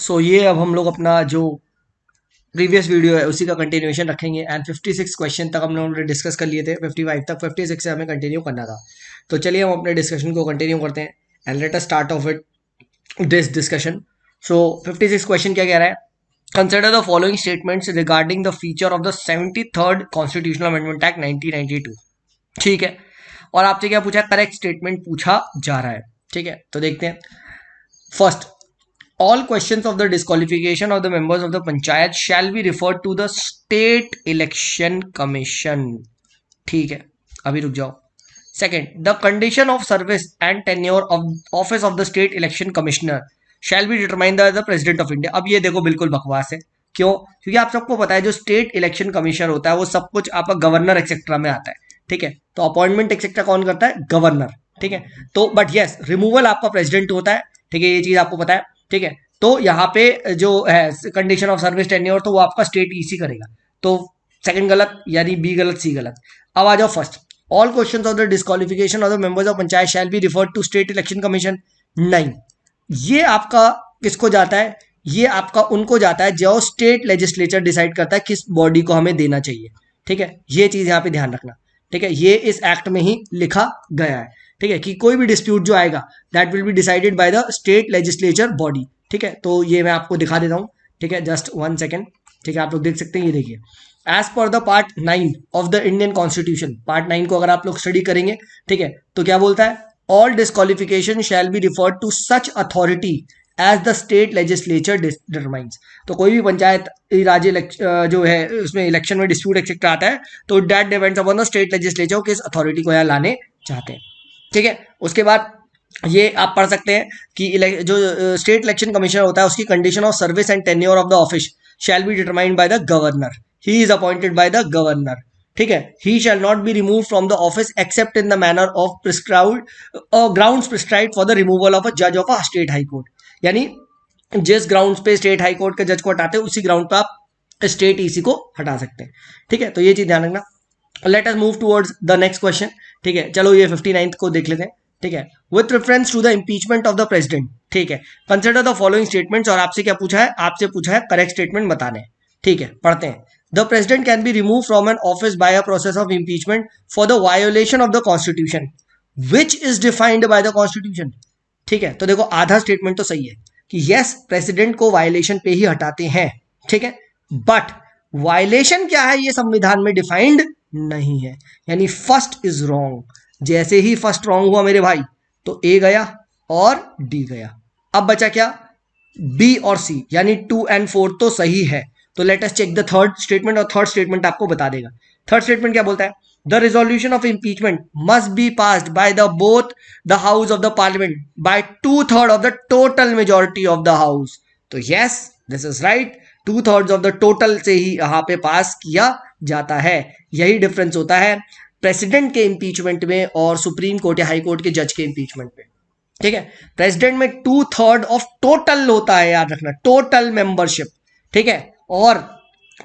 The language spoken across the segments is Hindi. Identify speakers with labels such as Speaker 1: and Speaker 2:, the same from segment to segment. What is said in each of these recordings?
Speaker 1: सो ये अब हम लोग अपना जो प्रीवियस वीडियो है उसी का कंटिन्यूएशन रखेंगे एंड 56 क्वेश्चन तक हम लोगों ने डिस्कस कर लिए थे, 55 तक, 56 से हमें कंटिन्यू करना था। तो चलिए हम अपने डिस्कशन को कंटिन्यू करते हैं and let us start of it this discussion. So 56 question क्या कह रहा है? Consider the following statements regarding the feature of the 73rd constitutional amendment act 1992। ठीक है, और आपसे क्या पूछा है? करेक्ट स्टेटमेंट पूछा जा रहा है। ठीक है, तो देखते हैं। First, all questions of the disqualification of the members of the panchayat shall be referred to the state election commission। ठीक है, अभी रुक जाओ। Second, the condition of service and tenure of office of the state election commissioner shell be determined by the president of India. अब ये देखो बिल्कुल बकवास है। क्यों? क्योंकि आप सबको पता है जो स्टेट इलेक्शन कमिश्नर होता है वो सब कुछ आपका गवर्नर एक्सेट्रा में आता है। ठीक है, तो अपॉइंटमेंट एक्सेट्रा कौन करता है? गवर्नर। ठीक है, तो बट यस रिमूवल आपका प्रेसिडेंट होता है। ठीक है, ये चीज आपको पता है। ठीक है, तो यहाँ पे जो है कंडीशन ऑफ सर्विस टेन्योर तो वो आपका स्टेट ईसी करेगा। तो सेकंड गलत, यानी बी गलत, सी गलत। अब आ जाओ first, all questions of the disqualification of the members of panchayat shall be referred to state election commission. नहीं, ये आपका किसको जाता है? ये आपका उनको जाता है जो स्टेट लेजिस्लेचर डिसाइड करता है किस बॉडी को हमें देना चाहिए। ठीक है, ये चीज यहाँ पे ध्यान रखना। ठीक है, ये इस एक्ट में ही लिखा गया है। ठीक है, कि कोई भी डिस्प्यूट जो आएगा that will be decided by the state legislature body. ठीक है, तो ये मैं आपको दिखा देता हूँ। ठीक है, जस्ट 1 सेकेंड। ठीक है, आप लोग देख सकते हैं, ये देखिए, as per the part 9 of the Indian constitution. Part 9 को अगर आप लोग स्टडी करेंगे, ठीक है, तो क्या बोलता है? All disqualification shall be referred to such authority as the state legislature determines. तो कोई भी पंचायत राज्य जो है उसमें इलेक्शन में डिस्प्यूट एक्सेट्रा आता है तो that depends upon the state legislature किस अथॉरिटी को यहाँ लाने चाहते हैं। ठीक है, उसके बाद ये आप पढ़ सकते हैं कि जो स्टेट इलेक्शन कमिश्नर होता है उसकी condition of service and tenure of the office shall be determined by the governor. He is appointed by the governor. ठीक है, he shall not be remove from the office except in the manner of prescribed grounds prescribed for the removal of a जज of a state high court. यानी जिस ग्राउंड पे स्टेट हाई कोर्ट के जज को हटाते हैं उसी ग्राउंड पे आप स्टेट ईसी को हटा सकते हैं। ठीक है, तो ये चीज ध्यान रखना। Late us move towards the next question. ठीक है, चलो ये 59th को देख लेते हैं। ठीक है, with reference to the impeachment of the president. ठीक है, कंसिडर द फॉलोइंग स्टेटमेंट्स। और आपसे क्या पूछा है? आपसे पूछा है करेक्ट स्टेटमेंट बताने। ठीक है, पढ़ते हैं। The president can be remove from an office by a process of impeachment for the violation of the constitution which is defined by the constitution. ठीक है, तो देखो आधा स्टेटमेंट तो सही है कि यस प्रेसिडेंट को वायलेशन पे ही हटाते हैं। ठीक है, बट वायलेशन क्या है ये संविधान में डिफाइंड नहीं है, यानी फर्स्ट इज रॉन्ग। जैसे ही फर्स्ट रॉन्ग हुआ मेरे भाई तो ए गया और डी गया। अब बचा क्या? बी और सी, यानी 2 and 4 तो सही है। तो let us check the third statement, और थर्ड स्टेटमेंट आपको बता देगा। थर्ड स्टेटमेंट क्या बोलता है? The resolution of impeachment must be passed by the both the house of the parliament by 2/3 of the total majority of the house. तो yes this is right, 2/3 of the total से ही यहाँ पे पास किया जाता है। यही डिफरेंस होता है प्रेसिडेंट के इम्पीचमेंट में और सुप्रीम कोर्ट या हाई कोर्ट के जज के इम्पीचमेंट में। ठीक है, प्रेसिडेंट में 2/3 ऑफ टोटल होता है, याद रखना, टोटल मेंबरशिप। ठीक है, और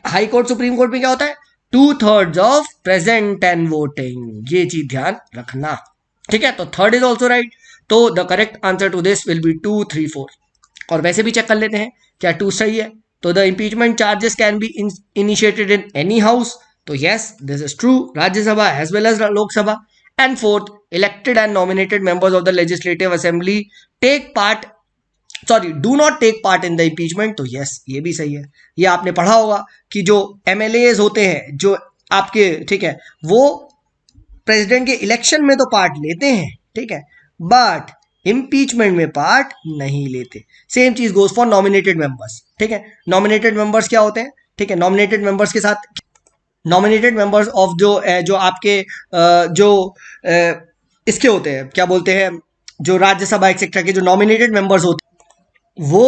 Speaker 1: हाई कोर्ट सुप्रीम कोर्ट में क्या होता है? 2/3 ऑफ प्रेजेंट एंड वोटिंग। ये चीज ध्यान रखना। ठीक है, तो थर्ड इज ऑल्सो राइट। तो the correct answer to this will be 2, 3, 4। और वैसे भी चेक कर लेते हैं क्या 2 सही है। तो the impeachment charges can be initiated in any house. तो yes this is true, Rajya Sabha as well as Lok Sabha. And fourth, elected and nominated members of the legislative assembly take part do not take part in the impeachment. तो यस ये भी सही है। ये आपने पढ़ा होगा कि जो एमएलएज होते हैं जो आपके, ठीक है, वो प्रेसिडेंट के इलेक्शन में तो पार्ट लेते हैं। ठीक है, बट इम्पीचमेंट में पार्ट नहीं लेते। सेम चीज गोज फॉर नॉमिनेटेड मेंबर्स। ठीक है, नॉमिनेटेड मेंबर्स क्या होते हैं? ठीक है, नॉमिनेटेड मेंबर्स के साथ नॉमिनेटेड मेंबर्स ऑफ जो आपके जो इसके होते हैं, क्या बोलते हैं, जो राज्यसभा एक्सेट्रा के जो नॉमिनेटेड मेंबर्स होते हैं वो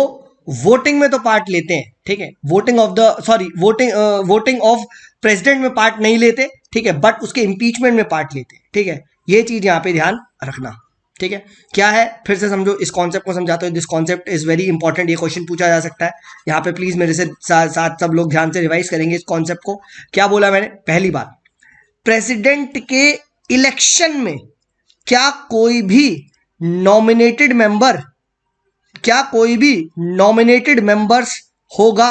Speaker 1: वोटिंग में तो पार्ट लेते हैं। ठीक है, वोटिंग ऑफ प्रेसिडेंट में पार्ट नहीं लेते। ठीक है, बट उसके इम्पीचमेंट में पार्ट लेते हैं। ठीक है, ये चीज यहां पे ध्यान रखना। ठीक है, क्या है फिर से समझो, इस कॉन्सेप्ट को समझाते हो। This concept is very important, ये क्वेश्चन पूछा जा सकता है यहाँ पे। प्लीज मेरे से साथ सब लोग ध्यान से रिवाइज करेंगे इस कॉन्सेप्ट को। क्या बोला मैंने? पहली बात, प्रेसिडेंट के इलेक्शन में क्या कोई भी नॉमिनेटेड मेंबर क्या कोई भी नॉमिनेटेड मेंबर्स होगा,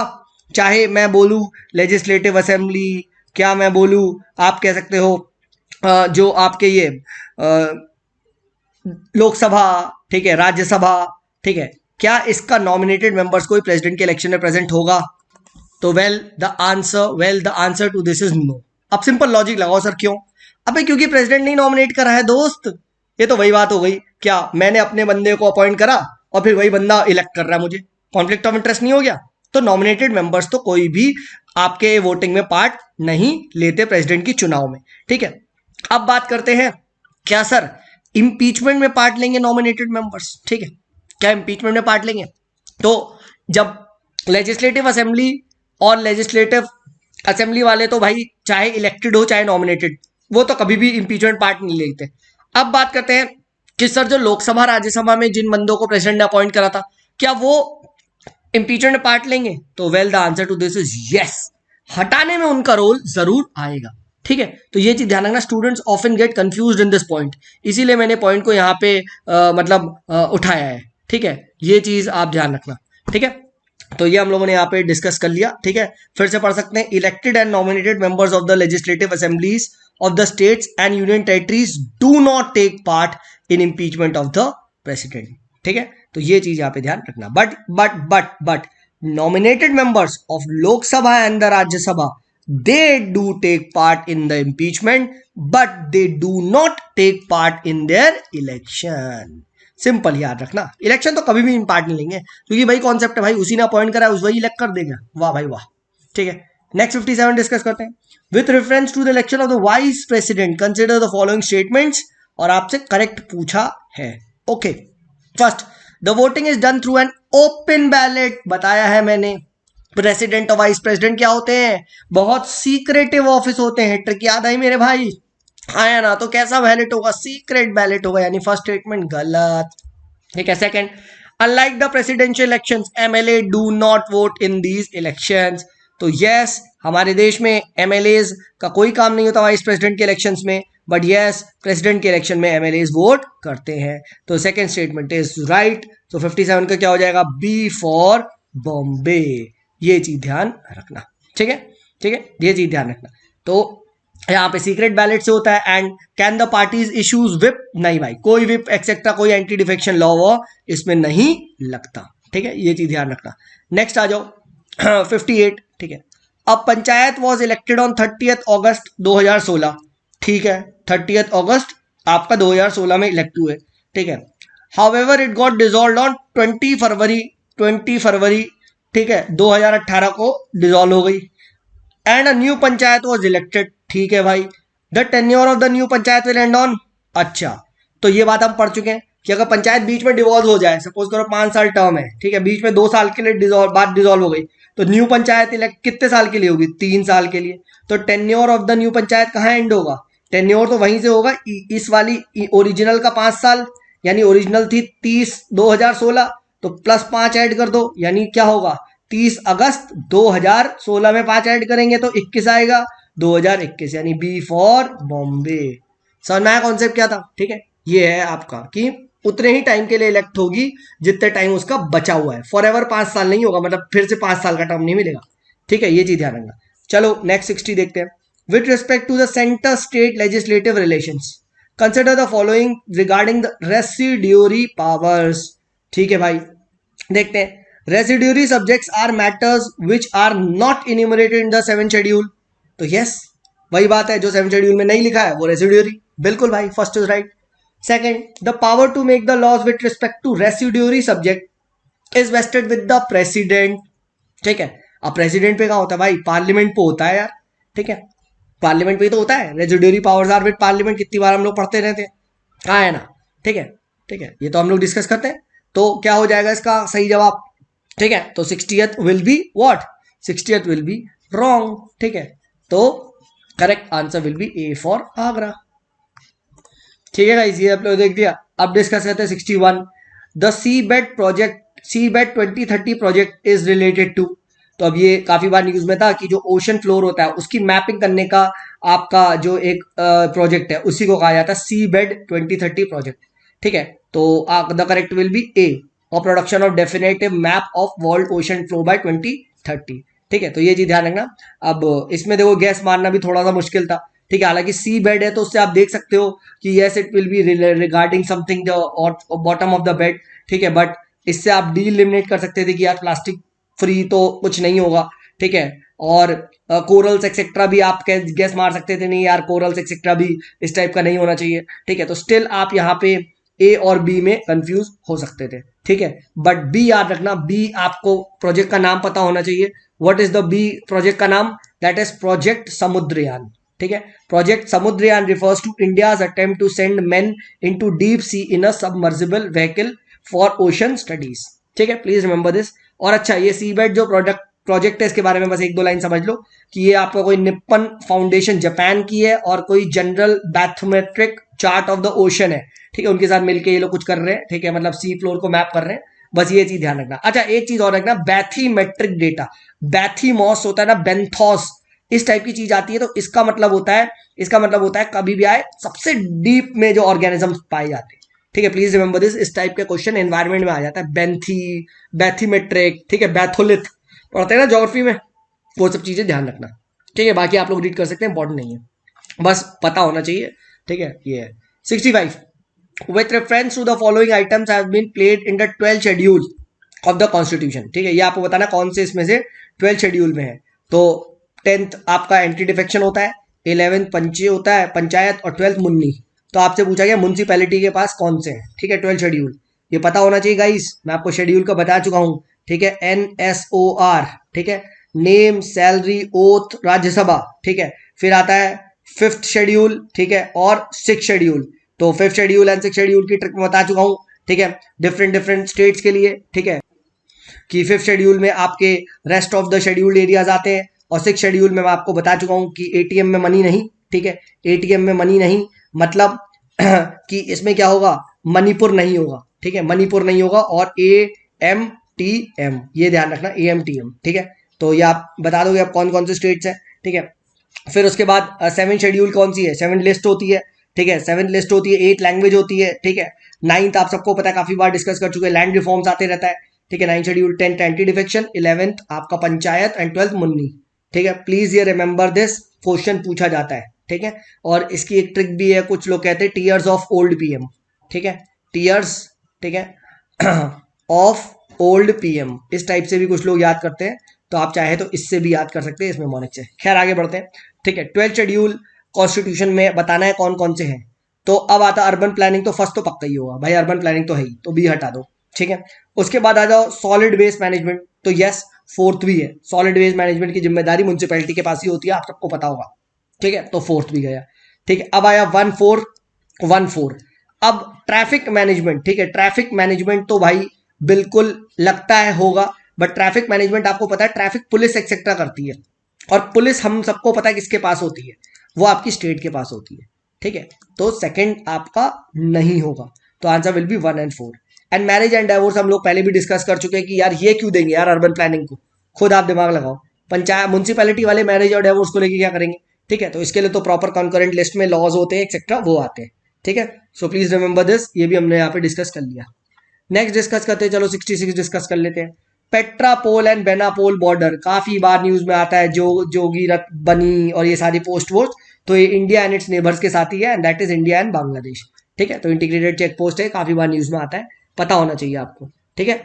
Speaker 1: चाहे मैं बोलूं लेजिस्लेटिव असेंबली, क्या मैं बोलूं आप कह सकते हो जो आपके ये लोकसभा, ठीक है, राज्यसभा, ठीक है, क्या इसका नॉमिनेटेड मेंबर्स कोई प्रेसिडेंट के इलेक्शन में प्रेजेंट होगा? तो well the answer to this is no. अब सिंपल लॉजिक लगाओ सर, क्यों? अबे क्योंकि प्रेसिडेंट नहीं नॉमिनेट करा है दोस्त। ये तो वही बात हो गई, क्या मैंने अपने बंदे को अपॉइंट करा और फिर वही बंदा इलेक्ट कर रहा है मुझे, कॉन्फ्लिक्ट ऑफ इंटरेस्ट नहीं हो गया? तो नॉमिनेटेड मेंबर्स तो कोई भी आपके वोटिंग में पार्ट नहीं लेते प्रेसिडेंट की चुनाव में, ठीक है। अब बात करते हैं, क्या सर इंपीचमेंट में पार्ट लेंगे नॉमिनेटेड मेंबर्स? ठीक है, क्या इंपीचमेंट में पार्ट लेंगे? तो जब लेजिस्लेटिव असेंबली और लेजिस्लेटिव असेंबली वाले तो भाई चाहे इलेक्टेड हो चाहे नॉमिनेटेड, वो तो कभी भी इंपीचमेंट पार्ट नहीं लेते। अब बात करते हैं कि सर जो लोकसभा राज्यसभा में जिन बंदों को प्रेसिडेंट ने अपॉइंट करा था, क्या वो इंपीचमेंट में पार्ट लेंगे? तो well the answer to this is yes, हटाने में उनका रोल जरूर आएगा, ठीक है। तो ये चीज ध्यान रखना, students often get confused in this point, इसीलिए मैंने पॉइंट को यहाँ पे उठाया है, ठीक है। ये चीज आप ध्यान रखना, ठीक है। तो ये हम लोगों ने यहाँ पे डिस्कस कर लिया, ठीक है। फिर से पढ़ सकते हैं, elected and nominated members of the legislative assemblies of the states and union territories do not take part in impeachment of the president, ठीक है। तो ये चीज यहाँ पे ध्यान रखना। But nominated members of Lok Sabha and the Rajya Sabha, they do take part in the impeachment, but they do not take part in their election. Simple याद रखना, इलेक्शन तो कभी भी पार्ट नहीं लेंगे, क्योंकि भाई कॉन्सेप्ट है भाई, उसी ने अपॉइंट करा है उस वही इलेक्ट कर देगा। वाह भाई वाह, ठीक है। नेक्स्ट 57 डिस्कस करते हैं। With reference to the election of the vice president consider the following statements, और आपसे करेक्ट पूछा है, okay. First, the voting is done through an open ballot, बताया है मैंने। प्रेसिडेंट और वाइस प्रेसिडेंट क्या होते हैं? बहुत सीक्रेटिव ऑफिस होते हैं, ट्रिक याद आई मेरे भाई? आया ना? तो कैसा बैलेट होगा? सीक्रेट बैलेट होगा, यानी फर्स्ट स्टेटमेंट गलत, ठीक है। Second, unlike the presidential elections, MLA do not vote in these elections. तो यस, हमारे देश में एमएलएज का कोई काम नहीं होता वाइस प्रेसिडेंट के इलेक्शंस में, बट यस प्रेसिडेंट के इलेक्शन में एमएलएज वोट करते हैं। तो सेकंड स्टेटमेंट इज राइट। तो 57 का क्या हो जाएगा? B for Bombay. ये चीज ध्यान रखना, ठीक है, ठीक है, ये चीज ध्यान रखना। तो यहाँ पे सीक्रेट बैलेट से होता है। And can the parties issues whip, नहीं भाई, कोई विप एक्सेट्रा कोई एंटी डिफेक्शन लॉ वो इसमें नहीं लगता, ठीक है, ये चीज ध्यान रखना। नेक्स्ट आ जाओ 58, ठीक है। अब पंचायत वॉज इलेक्टेड ऑन 30 अगस्त 2016, ठीक है, 30 अगस्त आपका 2016 में इलेक्ट हुए, ठीक है। However it got dissolved on 20 फरवरी, ठीक है, 2018 को डिसॉल्व हो गई। And a new panchayat was elected, ठीक है भाई। The tenure of the new panchayat will and on, अच्छा, तो ये बात हम पढ़ चुके हैं कि अगर पंचायत बीच में डिवॉल्व हो जाए, सपोज करो 5 साल टर्म है, ठीक है, बीच में 2 साल के लिए डिसॉल्व हो गई, तो न्यू पंचायत इलेक्ट कितने साल के लिए होगी? 3 साल के लिए। तो tenure of the new panchayat कहाँ एंड होगा? टेन्योर तो वहीं से होगा, इस वाली ओरिजिनल का 5 साल, यानी ओरिजिनल थी 30/2016, तो +5 ऐड कर दो, यानी क्या होगा? 30 अगस्त 2016 में 5 ऐड करेंगे तो 21 आएगा, 2021, यानी बी फॉर बॉम्बे। समझ में आया कॉन्सेप्ट क्या था? ठीक है, ये है आपका कि उतने ही टाइम के लिए इलेक्ट होगी जितने टाइम उसका बचा हुआ है, फॉर एवर 5 साल नहीं होगा, मतलब फिर से 5 साल का टर्म नहीं मिलेगा, ठीक है, ये चीज ध्यान रखना। चलो नेक्स्ट 60 देखते हैं। With respect to the centre state legislative relations, consider the following regarding the residuary powers, ठीक है भाई, देखते हैं। Residuary subjects are matters which are not enumerated in the 7th schedule, तो यस वही बात है, जो 7th शेड्यूल में नहीं लिखा है वो रेसिड्यूरी, बिल्कुल भाई, first is right. Second, the power to make the laws with respect to residuary subject is vested with the president, ठीक है। अब प्रेसिडेंट पे कहाँ होता है भाई? पार्लियामेंट पे होता है यार, ठीक है, पार्लियामेंट पे तो होता है। Residuary powers are with parliament, कितनी बार हम लोग पढ़ते रहते हैं, कहाँ है ना, ठीक है, ठीक है, ये तो हम लोग डिस्कस करते हैं। तो क्या हो जाएगा इसका सही जवाब? ठीक है, तो 60th will be what? 60th will be wrong, ठीक है, तो correct answer will B A for Agra, ठीक है गाइस, ये आप लोग देख दिया। अब डिस्कस करते हैं 61, the seabed project, seabed 2030 project is related to, तो अब ये काफी बार न्यूज में था कि जो ओशन फ्लोर होता है उसकी मैपिंग करने का आपका जो एक प्रोजेक्ट है उसी को कहा जाता है सी बेड 2030 प्रोजेक्ट, ठीक है, तो द करेक्ट विल बी ए, और production of definitive map of world ocean flow bye 2030। ठीक है, तो ये चीज ध्यान रखना। अब इसमें देखो गैस मारना भी थोड़ा सा मुश्किल था। ठीक है, हालांकि सी बेड है तो उससे आप देख सकते हो कि yes it will be regarding something और बॉटम ऑफ द बेड। ठीक है, बट इससे आप डी एलिमिनेट कर सकते थे कि यार प्लास्टिक फ्री तो कुछ नहीं होगा। ठीक है, और कोरल्स एक्सेट्रा भी आप गैस मार सकते थे, नहीं यार कोरल्स एक्सेट्रा भी इस टाइप का नहीं होना चाहिए। ठीक है, तो स्टिल आप यहाँ पे ए और बी में कंफ्यूज हो सकते थे। ठीक है, बट बी याद रखना, बी आपको प्रोजेक्ट का नाम पता होना चाहिए। What is the B project का नाम? That is project Samudrayaan. ठीक है, project Samudrayaan refers to India's attempt to send men into deep sea in a submersible vehicle for ocean studies. ठीक है, प्लीज रिमेंबर दिस। और अच्छा, ये सीबेट जो प्रोजेक्ट है इसके बारे में बस एक दो लाइन समझ लो कि ये आपका कोई निप्पन फाउंडेशन जापान की है और कोई general bathymetric chart of the ocean है। ठीक है, उनके साथ मिलकर ये लोग कुछ कर रहे हैं। ठीक है, मतलब सी फ्लोर को मैप कर रहे हैं। बस ये चीज ध्यान रखना। अच्छा, एक चीज और रखना, बैथीमेट्रिक डेटा। बैथीमॉस होता है ना, बेंथॉस, इस टाइप की चीज आती है तो इसका मतलब होता है कभी भी आए सबसे डीप में जो ऑर्गेनिज्म पाए जाते हैं। ठीक है, प्लीज रिमेंबर दिस। इस टाइप के क्वेश्चन एनवायरमेंट में आ जाता है। बैथीमेट्रिक, ठीक है, बैथोलिथ पढ़ते हैं ना ज्योग्राफी में, वो सब चीजें ध्यान रखना। ठीक है, बाकी आप लोग रीड कर सकते हैं, इंपॉर्टेंट नहीं है, बस पता होना चाहिए। ठीक है, ये है 65। With reference to the following items have been played in the 12th schedule of the constitution। ठीक है, ये आपको बताना कौन से इसमें से 12th शेड्यूल में है। तो 10th आपका एंटी डिफेक्शन होता है, 11th पंचे होता है पंचायत, और 12th मुन्नी। तो आपसे पूछा गया म्यूनसिपैलिटी के पास कौन से हैं। ठीक है, 12th शेड्यूल ये पता होना चाहिए गाइस, मैं आपको शेड्यूल का बता चुका हूं। ठीक है, NSOR। ठीक है, नेम सैलरी ओथ राज्यसभा। ठीक है, फिर आता है 5th शेड्यूल। ठीक है, और 6th शेड्यूल। तो 5th schedule and 6th schedule की ट्रिक बता चुका हूं। ठीक है, डिफरेंट स्टेट्स के लिए। ठीक है, कि 5th शेड्यूल में आपके rest of the scheduled areas आते हैं, और 6th शेड्यूल में मैं आपको बता चुका हूं कि एटीएम में मनी नहीं। ठीक है, एटीएम में मनी नहीं मतलब कि इसमें क्या होगा, मणिपुर नहीं होगा। ठीक है, मणिपुर नहीं होगा, और AMTM ये ध्यान रखना, AMTM। ठीक है, तो ये आप बता दोगे आप कौन कौन से स्टेट्स हैं। ठीक है, फिर उसके बाद 7th शेड्यूल कौन सी है, 7th लिस्ट होती है। ठीक है, 7th लिस्ट होती है, 8th लैंग्वेज होती है। ठीक है, 9th आप सबको पता है, काफी बार डिस्कस कर चुके हैं, लैंड रिफॉर्म्स आते रहता है। ठीक है, 9th schedule, 10th anti defection, 11th आपका पंचायत, एंड 12th मुन्नी। ठीक है, प्लीज ये रिमेंबर दिस, क्वेश्चन पूछा जाता है। ठीक है, और इसकी एक ट्रिक भी है, कुछ लोग कहते हैं टीयर्स ऑफ ओल्ड पीएम। ठीक है, टीयर्स, ठीक है, ऑफ ओल्ड पीएम, इस टाइप से भी कुछ लोग याद करते हैं, तो आप चाहे तो इससे भी याद कर सकते हैं, इसमें मोनिक से। खैर आगे बढ़ते हैं। ठीक है, 12th शेड्यूल कॉन्स्टिट्यूशन में बताना है कौन कौन से हैं। तो अब आता अर्बन प्लानिंग, तो फर्स्ट तो पक्का ही होगा भाई, अर्बन प्लानिंग तो है ही, तो बी हटा दो। ठीक है, उसके बाद आ जाओ सॉलिड वेस्ट मैनेजमेंट, तो यस 4th भी है। सॉलिड वेस्ट मैनेजमेंट की जिम्मेदारी म्यूनसिपैलिटी के पास ही होती है, आप सबको पता होगा। ठीक है, तो 4th भी गया। ठीक है, अब आया 1-4। अब ट्रैफिक मैनेजमेंट। ठीक है, ट्रैफिक मैनेजमेंट तो भाई बिल्कुल लगता है होगा, बट ट्रैफिक मैनेजमेंट आपको पता है ट्रैफिक पुलिस एक्सेट्रा करती है, और पुलिस हम सबको पता है किसके पास होती है, वो आपकी स्टेट के पास होती है। ठीक है, तो सेकंड आपका नहीं होगा, तो answer will B 1 and 4। And marriage and divorce हम लोग पहले भी डिस्कस कर चुके हैं कि यार ये क्यों देंगे यार अर्बन प्लानिंग को, खुद आप दिमाग लगाओ। पंचायत म्यूनसिपैलिटी वाले मैरिज और डाइवोर्स को लेके क्या करेंगे। ठीक है, तो इसके लिए तो प्रॉपर कॉन्करेंट लिस्ट में लॉज होते हैं एक्सेट्रा, वो आते हैं। ठीक है, सो प्लीज रिमेंबर दिस, ये भी हमने यहाँ पे डिस्कस कर लिया। नेक्स्ट डिस्कस करते हैं, चलो 66 डिस्कस कर लेते हैं। पेट्रापोल एंड बेनापोल बॉर्डर काफी बार न्यूज में आता है, जोगी रथ बनी और ये सारी पोस्ट वोस्ट, तो ये इंडिया एंड इट्स नेबर्स के साथ ही है, and that is India and Bangladesh. ठीक है, तो इंटीग्रेटेड चेक पोस्ट है, काफी बार न्यूज में आता है, पता होना चाहिए आपको। ठीक है,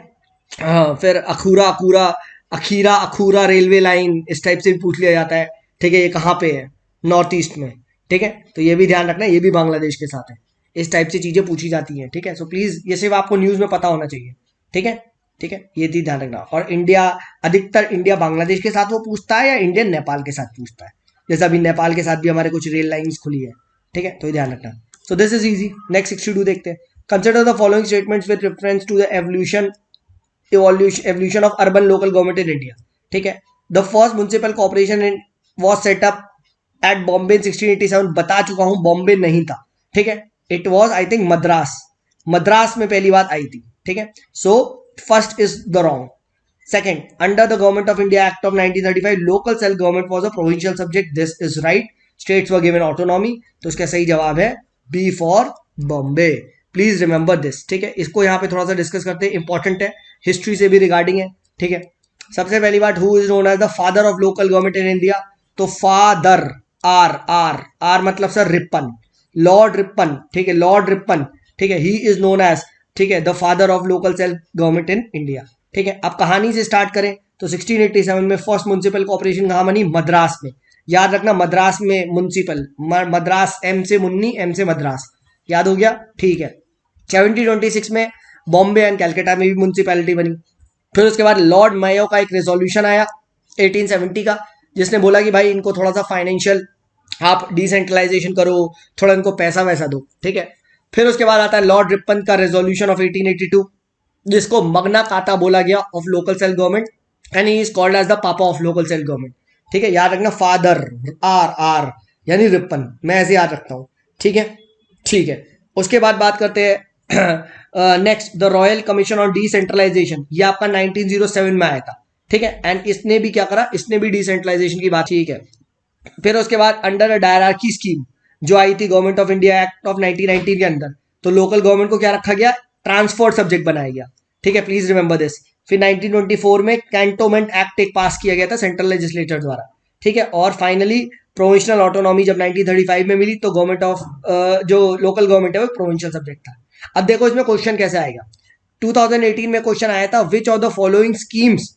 Speaker 1: हाँ, फिर अखीरा अखूरा रेलवे लाइन, इस टाइप से भी पूछ लिया जाता है। ठीक है, ये कहाँ पे है, नॉर्थ ईस्ट में। ठीक है, तो ये भी ध्यान रखना, ये भी बांग्लादेश के साथ है, इस टाइप से चीजें पूछी जाती हैं। ठीक है, सो प्लीज ये सिर्फ आपको न्यूज में पता होना चाहिए। ठीक है, ठीक है, ये चीज ध्यान रखना। और इंडिया, अधिकतर इंडिया बांग्लादेश के साथ वो पूछता है, या इंडिया नेपाल के साथ पूछता है, जैसे अभी नेपाल के साथ भी हमारे कुछ रेल लाइंस खुली है। ठीक है, तो ये ध्यान रखना। So this is easy. Next 62 देखते हैं। Consider the following statements with reference to the evolution of urban local government in India। ठीक है, the first municipal corporation was set up at Bombay in 1687, बता चुका हूं, बॉम्बे नहीं था। ठीक है, it was I think Madras में पहली बात आई थी। ठीक है, so first is the wrong. Second, under the government of India act of 1935 local self government was a provincial subject, this is right. States were given autonomy, तो इसका सही जवाब है B for Bombay. Please remember this, ठीक है। इसको यहाँ पे थोड़ा सा डिस्कस करते हैं, इंपॉर्टेंट है, हिस्ट्री से भी रिगार्डिंग है, ठीक है। सबसे पहली बात, who is known as the father of local government in India? तो फादर, आर आर आर मतलब सर रिपन, लॉर्ड रिपन, ठीक है, लॉर्ड रिपन, ठीक है, ही इज नोन एज, ठीक है, the father of local self government in India, ठीक है। अब कहानी से स्टार्ट करें तो 1687 में फर्स्ट म्युनिसिपल कॉर्पोरेशन कहाँ बनी? मद्रास में। याद रखना, मद्रास में म्युनिसिपल, मद्रास, एम से मुन्नी, एम से मद्रास, याद हो गया, ठीक है। 1726 में बॉम्बे एंड कैलकाटा में भी म्युनिसिपैलिटी बनी। फिर उसके बाद लॉर्ड मेयो का एक रेजोल्यूशन आया 1870 का, जिसने बोला कि भाई इनको थोड़ा सा फाइनेंशियल आप डिसेंट्रलाइजेशन करो, थोड़ा इनको पैसा वैसा दो, ठीक है। फिर उसके बाद आता है लॉर्ड रिपन का रेजोल्यूशन ऑफ 1882, जिसको मगना काटा बोला गया of local self government, and he is called as the papa of local self government, ठीक है। याद रखना, फादर, आर आर यानी रिपन, मैं ऐसे याद रखता हूं, ठीक है, ठीक है। उसके बाद बात करते हैं next, the royal commission on decentralisation, ये आपका 1907 में आया था, ठीक है। एंड इसने भी क्या करा? इसने भी डिसेंट्रलाइजेशन की बात, ठीक है। फिर उसके बाद अंडर अ डायरार्की स्कीम जो आई थी government of India act of 1919 के अंदर, तो लोकल गवर्नमेंट को क्या रखा गया? ट्रांसपोर्ट सब्जेक्ट बनाया गया, ठीक है, प्लीज रिमेंबर दिस। फिर 1924 में कैंटोनमेंट एक्ट एक पास किया गया था सेंट्रल लेजिस्लेचर द्वारा, ठीक है। और फाइनली प्रोविंशियल ऑटोनॉमी जब 1935 में मिली तो गवर्नमेंट ऑफ जो लोकल गवर्नमेंट है वो प्रोविंशियल सब्जेक्ट था। अब देखो इसमें क्वेश्चन कैसे आएगा। 2018 में क्वेश्चन आया था, विच of the following schemes,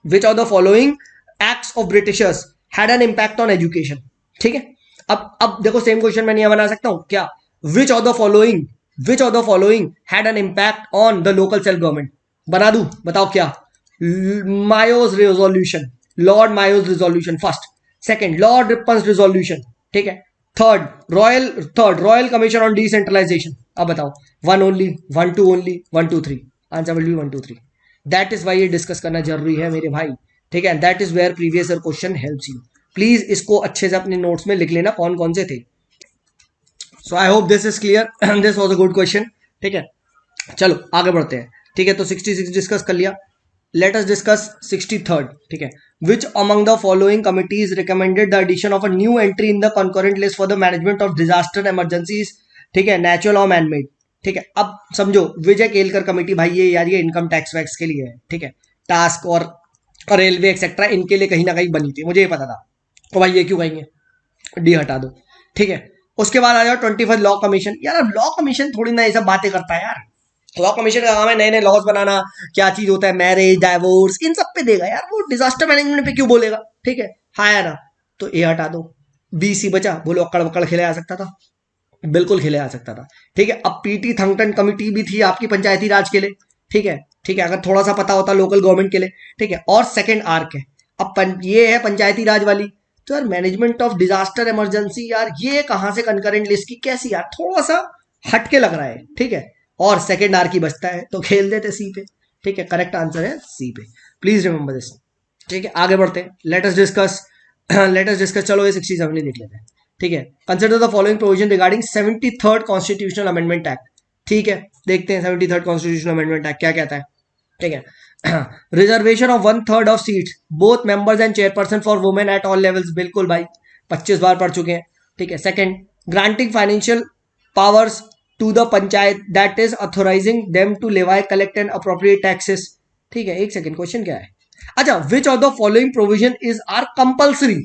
Speaker 1: which of the following acts of Britishers had an impact on education, ठीक है। अब देखो सेम क्वेश्चन मैं नहीं बना सकता हूं क्या? Which of the following, which of the following had an impact on the local self government? बना दूं, बताओ क्या? Mayo's resolution, lord Mayo's resolution first, second lord Ripon's resolution, ठीक है, third royal commission on decentralisation. अब बताओ, one only, one two only, one two three? Answer will be one two three. That is why ये डिस्कस करना जरूरी है मेरे भाई, ठीक है। That is where previous year question helps you. Please इसको अच्छे से अपने नोट्स में लिख लेना कौन कौन से थे। So I hope this is clear, this was a good question, ठीक है। चलो आगे बढ़ते हैं, ठीक है। तो 66 डिस्कस कर लिया, लेट अस डिस्कस 63rd, ठीक है। Which among the following committees recommended the addition of a new entry in the concurrent list for the management of disaster emergencies, ठीक है, नेचुरल और मैनमेड, ठीक है। अब समझो, विजय केलकर कमेटी, भाई ये यार ये इनकम टैक्स वैक्स के लिए है, ठीक है, टास्क और रेलवे एक्सेट्रा इनके लिए कहीं ना कहीं बनी थी, मुझे ये पता था, तो भाई ये क्यों कहेंगे, डी हटा दो, ठीक है। उसके बाद आ जाओ 21st लॉ कमीशन। यार लॉ कमीशन थोड़ी ना ये सब बातें करता है यार, लॉ कमीशन का काम है नए नए लॉज बनाना, क्या चीज होता है मैरिज डाइवोर्स इन सब पे देगा यार, वो डिजास्टर मैनेजमेंट पे क्यों बोलेगा, ठीक है, हाँ या ना? तो ए हटा दो, बी सी बचा, बोलो अक्कड़ बक्कड़ खेले आ सकता था, बिल्कुल खेले आ सकता था, ठीक है। अब पीटी थंगटन कमिटी भी थी आपकी पंचायती राज के लिए, ठीक है, ठीक है, अगर थोड़ा सा पता होता लोकल गवर्नमेंट के लिए, ठीक है। और सेकंड आर्क है, अब ये है पंचायती राज वाली, तो यार मैनेजमेंट ऑफ डिजास्टर इमरजेंसी, यार ये कहां से कंकरेंट लिस्ट की, कैसी यार, थोड़ा सा हटके लग रहा है, ठीक है। और सेकंड आर की बचता है तो खेल देते सी पे, ठीक है, करेक्ट आंसर है सी पे, प्लीज रिमेंबर दिस, ठीक है। आगे बढ़ते हैं, लेट अस डिस्कस चलो ये 67 लिख लेते हैं, ठीक है। Consider the following provision regarding 73rd constitutional amendment act, ठीक है, देखते हैं 73rd कॉन्स्टिट्यूशनल अमेंडमेंट एक्ट क्या कहता है, ठीक है। Reservation of 1/3 of seats both members and chairperson for women at all levels, बिल्कुल भाई 25 बार पढ़ चुके हैं, ठीक है। Second, granting financial powers to the panchayat that is authorising them to levy collect and appropriate taxes, ठीक है। एक सेकंड, क्वेश्चन क्या है? अच्छा, which of the following provision is are compulsory,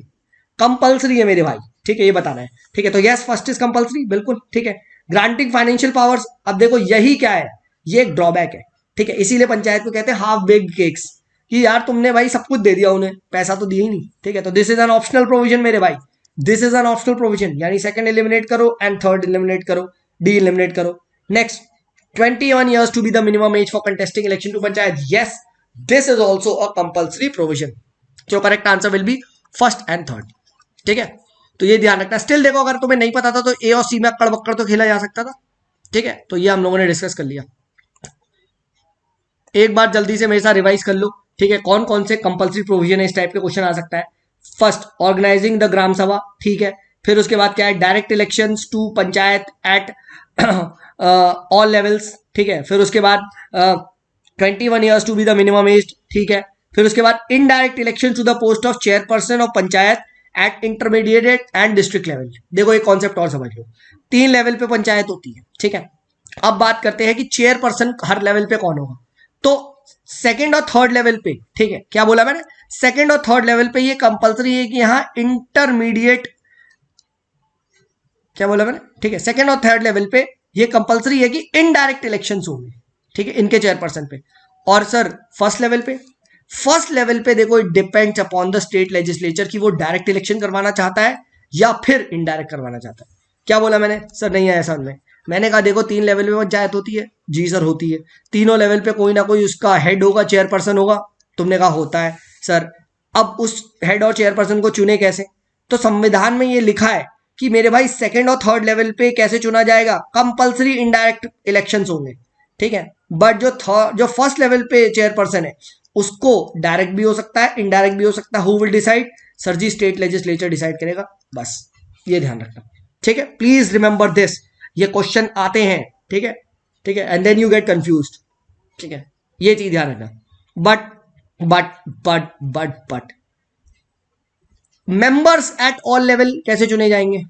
Speaker 1: compulsory है मेरे भाई, ठीक है, ये बताना है, ठीक है। तो यस, फर्स्ट इज कंपल्सरी, बिल्कुल ठीक है। ग्रांटिंग फाइनेंशियल पावर्स, अब देखो यही क्या है, ये एक ड्रॉबैक है, ठीक है, इसीलिए पंचायत को कहते हैं हाफ बेक्ड केक्स, कि यार तुमने भाई सब कुछ दे दिया उन्हें, पैसा तो दिया ही नहीं, ठीक है। तो this is an optional provision मेरे भाई, this is an optional provision, यानी सेकंड एलिमिनेट करो एंड थर्ड एलिमिनेट करो, डी एलिमिनेट करो। Next, 21 years to be the minimum age for contesting election to panchayat, yes, this is also a compulsory provision, so correct answer will be first and third, ठीक है। तो ये ध्यान रखना। स्टिल देखो, अगर तुम्हें नहीं पता था तो ए और सी में अक्कड़ बक्कड़ तो खेला जा सकता था, ठीक है। तो ये हम लोगों ने डिस्कस कर लिया। एक बार जल्दी से मेरे साथ रिवाइज कर लो, ठीक है, कौन कौन से कंपल्सरी प्रोविजन है, इस टाइप के क्वेश्चन आ सकता है। फर्स्ट, ऑर्गेनाइजिंग द ग्राम सभा, ठीक है। फिर उसके बाद क्या है, direct elections to panchayat at all levels, ठीक है। फिर उसके बाद 21 years to be the minimum age, ठीक है। फिर उसके बाद indirect election to the post of chairperson of panchayat at intermediate and district level. देखो एक कॉन्सेप्ट और समझ लो, 3 लेवल पे पंचायत होती है, ठीक है। अब बात करते हैं कि चेयरपर्सन हर लेवल पे कौन होगा। तो सेकंड और थर्ड लेवल पे, ठीक है, क्या बोला मैंने, सेकंड और थर्ड लेवल पे ये कंपलसरी है कि यहां इंटरमीडिएट, क्या बोला मैंने, ठीक है, सेकंड और थर्ड लेवल पे ये कंपलसरी है कि इनडायरेक्ट इलेक्शंस होंगे, ठीक है, इनके चेयरपर्सन पे। और सर फर्स्ट लेवल पे, फर्स्ट लेवल पे देखो it depends upon the state legislature कि वो डायरेक्ट इलेक्शन करवाना चाहता है या फिर इनडायरेक्ट करवाना चाहता है। क्या बोला मैंने सर, नहीं आया समझ में। मैंने कहा देखो 3 लेवल पे पंचायत होती है, जी सर होती है, तीनों लेवल पे कोई ना कोई उसका हेड होगा, चेयरपर्सन होगा, तुमने कहा होता है सर। अब उस हेड और चेयरपर्सन को चुने कैसे, तो संविधान में ये लिखा है कि मेरे भाई सेकंड और थर्ड लेवल पे कैसे चुना जाएगा, कंपलसरी इनडायरेक्ट इलेक्शंस होंगे, ठीक है। बट जो फर्स्ट लेवल पे चेयरपर्सन है उसको डायरेक्ट भी हो सकता है, इनडायरेक्ट भी हो सकता है। हु विल डिसाइड, सर जी स्टेट लेजिस्लेचर डिसाइड करेगा, बस ये ध्यान रखना, ठीक है। प्लीज रिमेंबर दिस, ये क्वेश्चन आते हैं, ठीक है, ठीक है, and then you get confused, ठीक है, ये चीज ध्यान रखना। But but but but but members at all level कैसे चुने जाएंगे,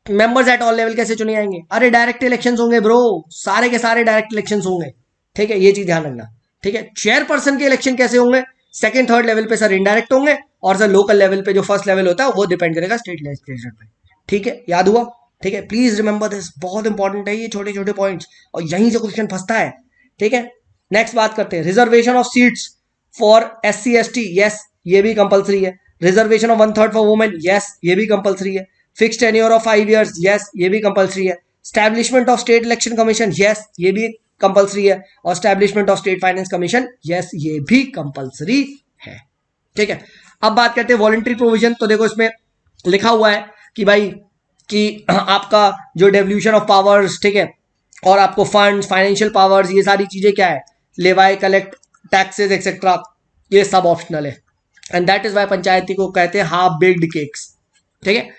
Speaker 1: मेंबर्स एट ऑल लेवल कैसे चुने जाएंगे, अरे डायरेक्ट इलेक्शंस होंगे ब्रो, सारे के सारे डायरेक्ट इलेक्शंस होंगे, ठीक है, ये चीज ध्यान रखना, ठीक है। चेयरपर्सन के इलेक्शन कैसे होंगे, सेकंड थर्ड लेवल पे सर इनडायरेक्ट होंगे, और सर लोकल लेवल पे जो फर्स्ट लेवल होता है वो डिपेंड करेगा स्टेट लेजिस्लेचर पे, ठीक है, याद हुआ, ठीक है। प्लीज रिमेंबर दिस, बहुत इंपॉर्टेंट है ये छोटे छोटे पॉइंट्स, और यहीं से क्वेश्चन फंसता है, ठीक है। नेक्स्ट बात करते हैं, reservation of seats for SC ST, yes ये भी कंपलसरी है। Reservation of 1/3 for women, yes ये भी कंपलसरी है। Fixed tenure of 5 years, yes ये भी कंपलसरी है। Establishment of state election commission, yes ये भी कंपलसरी है। और establishment of state finance commission, yes ये भी कंपलसरी है, ठीक है। अब बात करते हैं वॉलंटरी प्रोविजन, तो देखो इसमें लिखा हुआ है कि भाई कि आपका जो डेवल्यूशन ऑफ पावर्स, ठीक है, और आपको फंड्स, फाइनेंशियल पावर्स, ये सारी चीजें क्या है, लेवाई, कलेक्ट, टैक्सेस एक्सेट्रा, ये सब ऑप्शनल है। एंड दैट इज वाई पंचायती को कहते हैं हाफ बेक्ड केक्स, ठीक है।